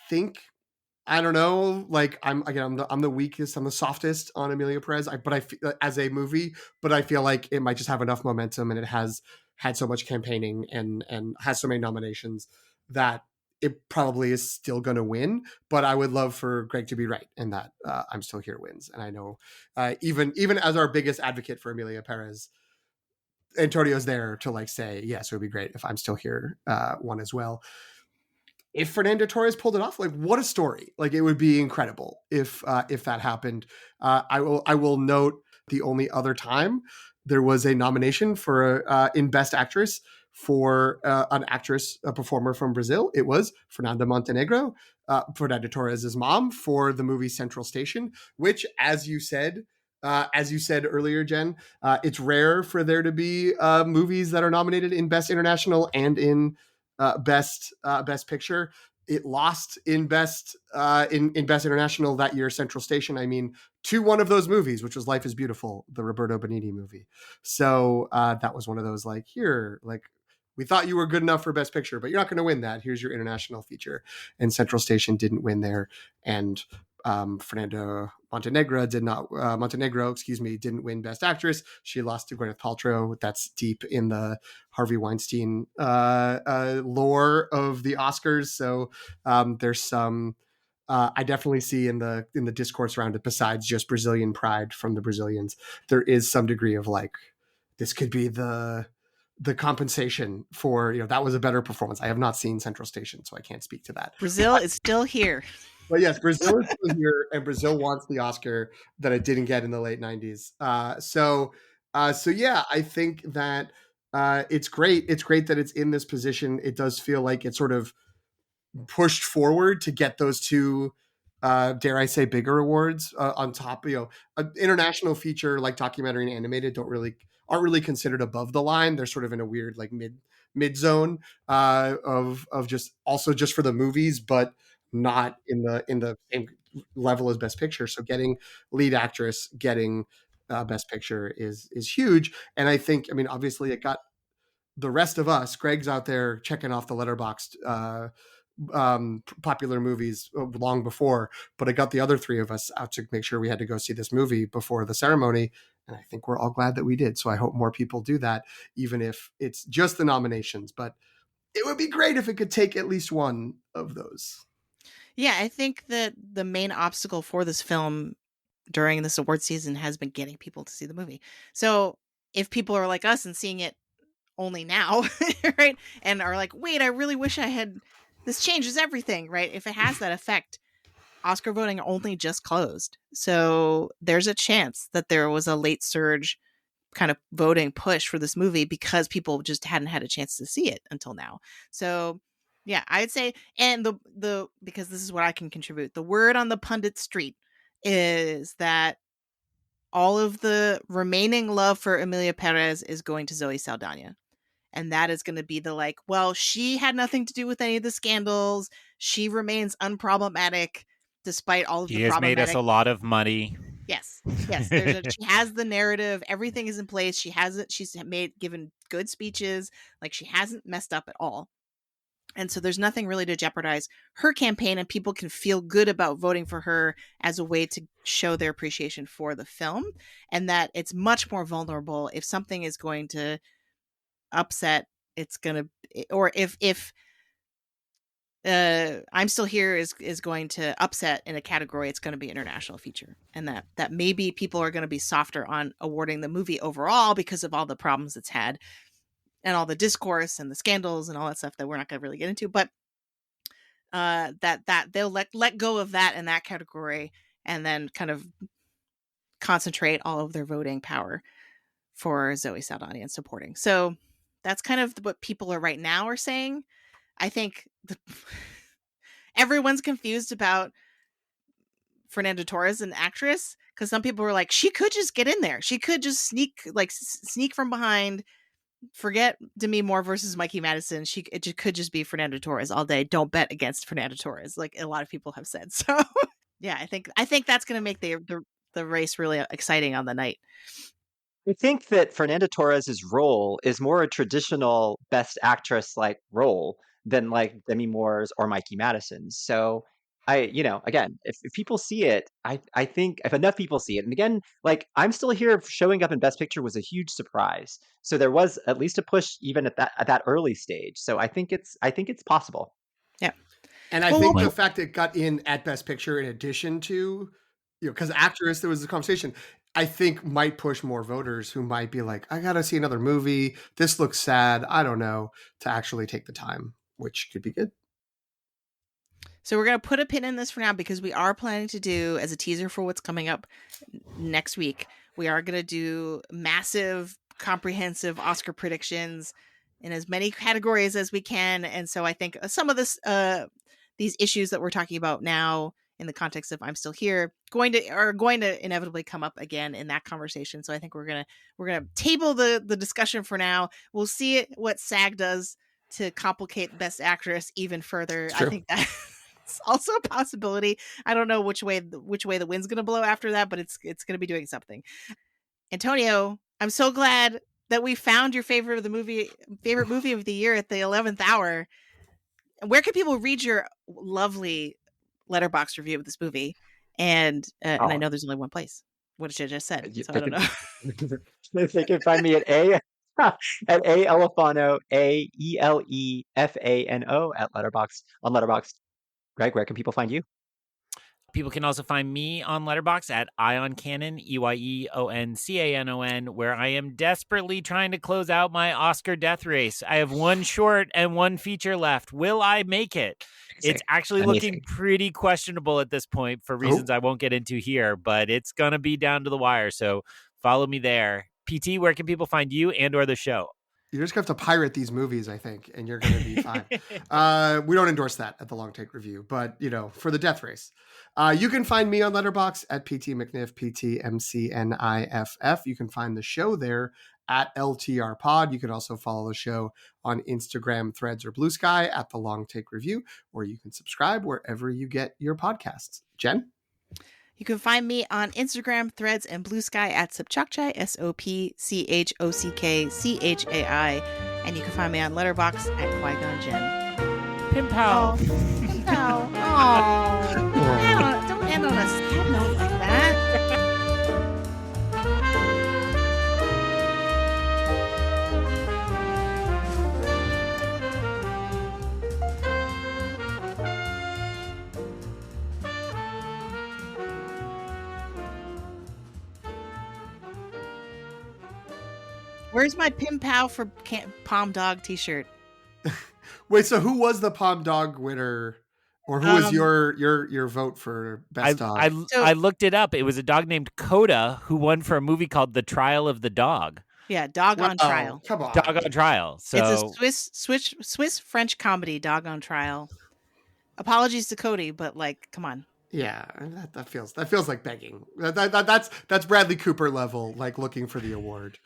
[SPEAKER 2] think, I don't know, like I'm the weakest, I'm the softest on Amelia Perez, but I feel as a movie, but I feel like it might just have enough momentum, and it has had so much campaigning and has so many nominations that it probably is still going to win. But I would love for Greg to be right, and that I'm Still Here wins. And I know even as our biggest advocate for Amelia Perez, Antonio's there to like say, yes, it would be great if I'm Still Here won as well. If Fernanda Torres pulled it off, like what a story! Like it would be incredible if that happened. I will note the only other time there was a nomination for in Best Actress for an actress, a performer from Brazil. It was Fernanda Montenegro, Fernanda Torres' mom, for the movie Central Station, which, as you said, as you said earlier, Jen, it's rare for there to be movies that are nominated in Best International and in Best Picture. It lost in Best International that year, Central Station. I mean, to one of those movies, which was Life is Beautiful, the Roberto Benigni movie. So that was one of those like, here, like, we thought you were good enough for Best Picture, but you're not going to win that. Here's your international feature. And Central Station didn't win there. And Fernanda Montenegro didn't win Best Actress. She lost to Gwyneth Paltrow. That's deep in the Harvey Weinstein lore of the Oscars. So there's some I definitely see in the discourse around it, besides just Brazilian pride from the Brazilians, there is some degree of like, this could be the compensation for, that was a better performance. I have not seen Central Station, so I can't speak to that.
[SPEAKER 1] Brazil is still here.
[SPEAKER 2] But yes, Brazil is still here, and Brazil wants the Oscar that it didn't get in the late 90s. So yeah, I think that it's great. It's great that it's in this position. It does feel like it's sort of pushed forward to get those two, dare I say, bigger awards on top. An international feature like documentary and animated aren't really considered above the line. They're sort of in a weird like mid zone of just for the movies, but not in the same level as Best Picture. So getting lead actress, getting Best Picture is huge. And I think, I mean, obviously it got the rest of us, Greg's out there checking off the Letterboxd popular movies long before, but it got the other three of us out to make sure we had to go see this movie before the ceremony. And I think we're all glad that we did. So I hope more people do that, even if it's just the nominations. But it would be great if it could take at least one of those.
[SPEAKER 1] Yeah, I think that the main obstacle for this film during this award season has been getting people to see the movie. So if people are like us and seeing it only now, right, and are like, wait, I really wish I had, this changes everything, right? If it has that effect, Oscar voting only just closed. So there's a chance that there was a late surge kind of voting push for this movie because people just hadn't had a chance to see it until now. So yeah, I'd say, and the because this is what I can contribute, the word on the pundit street is that all of the remaining love for Emilia Perez is going to Zoe Saldana. And that is going to be the like, well, she had nothing to do with any of the scandals. She remains unproblematic despite all of the problematic.
[SPEAKER 3] She has made us a lot of money.
[SPEAKER 1] Yes. She has the narrative. Everything is in place. She's given good speeches. Like, she hasn't messed up at all. And so there's nothing really to jeopardize her campaign, and people can feel good about voting for her as a way to show their appreciation for the film, and that it's much more vulnerable if something is going to upset, it's gonna, or if I'm Still Here is going to upset in a category, it's going to be international feature, and that maybe people are going to be softer on awarding the movie overall because of all the problems it's had and all the discourse and the scandals and all that stuff that we're not going to really get into, but that they'll let go of that in that category and then kind of concentrate all of their voting power for Zoe Saldana and supporting. So that's kind of what people are right now are saying. I think everyone's confused about Fernanda Torres, an actress, because some people were like, she could just get in there. She could just sneak from behind. Forget Demi Moore versus Mikey Madison. It could just be Fernanda Torres all day. Don't bet against Fernanda Torres, like a lot of people have said. So yeah, I think that's going to make the race really exciting on the night.
[SPEAKER 4] I think that Fernanda Torres's role is more a traditional Best Actress like role than like Demi Moore's or Mikey Madison's. So again, if people see it, I think if enough people see it, and again, like I'm Still Here showing up in Best Picture was a huge surprise. So there was at least a push even at that early stage. So I think it's possible.
[SPEAKER 1] Yeah.
[SPEAKER 2] And I think the fact it got in at Best Picture in addition to, because actress, there was a conversation, I think might push more voters who might be like, I got to see another movie. This looks sad. I don't know, to actually take the time, which could be good.
[SPEAKER 1] So we're going to put a pin in this for now because we are planning to do, as a teaser for what's coming up next week, we are going to do massive, comprehensive Oscar predictions in as many categories as we can. And so I think some of these issues that we're talking about now in the context of I'm Still Here going to inevitably come up again in that conversation. So I think we're gonna table the discussion for now. We'll see what SAG does to complicate Best Actress even further. I think that's also a possibility. I don't know which way the wind's gonna blow after that, but it's gonna be doing something. Antonio, I'm so glad that we found your favorite movie of the year at the 11th hour. Where can people read your lovely letterbox review of this movie? And I know there's only one place. What did I just said? So I don't know.
[SPEAKER 4] They can find me at at A Elefano, AELEFANO at Letterboxd on Letterboxd. Greg, where can people find you?
[SPEAKER 3] People can also find me on Letterboxd at IonCanon, EYEONCANON, where I am desperately trying to close out my Oscar death race. I have one short and one feature left. Will I make it? It's actually looking pretty questionable at this point for reasons I won't get into here, but it's going to be down to the wire. So follow me there. PT, where can people find you and or the show?
[SPEAKER 2] You're just going to have to pirate these movies, I think, and you're going to be fine. We don't endorse that at the Long Take Review, but, for the death race. You can find me on Letterboxd at PT McNiff, PTMCNIFF. You can find the show there at LTR Pod. You can also follow the show on Instagram, Threads, or Blue Sky at the Long Take Review, or you can subscribe wherever you get your podcasts. Jen?
[SPEAKER 1] You can find me on Instagram, Threads, and Blue Sky at Sopchockchai, SOPCHOCKCHAI. And you can find me on Letterboxd at Qui-Gon Jinn.
[SPEAKER 3] Pimpão.
[SPEAKER 1] Pimpão. Don't end on a sad note like that. Where's my Pimpão for Palm Dog t-shirt?
[SPEAKER 2] Wait, so who was the Palm Dog winner, or who was your vote for best dog?
[SPEAKER 3] I looked it up. It was a dog named Coda who won for a movie called The Trial of the Dog.
[SPEAKER 1] Yeah, Dog on Trial.
[SPEAKER 2] Come on,
[SPEAKER 3] Dog on Trial. So
[SPEAKER 1] it's a Swiss French comedy, Dog on Trial. Apologies to Cody, but come on.
[SPEAKER 2] Yeah, that feels like begging. That's Bradley Cooper level, looking for the award.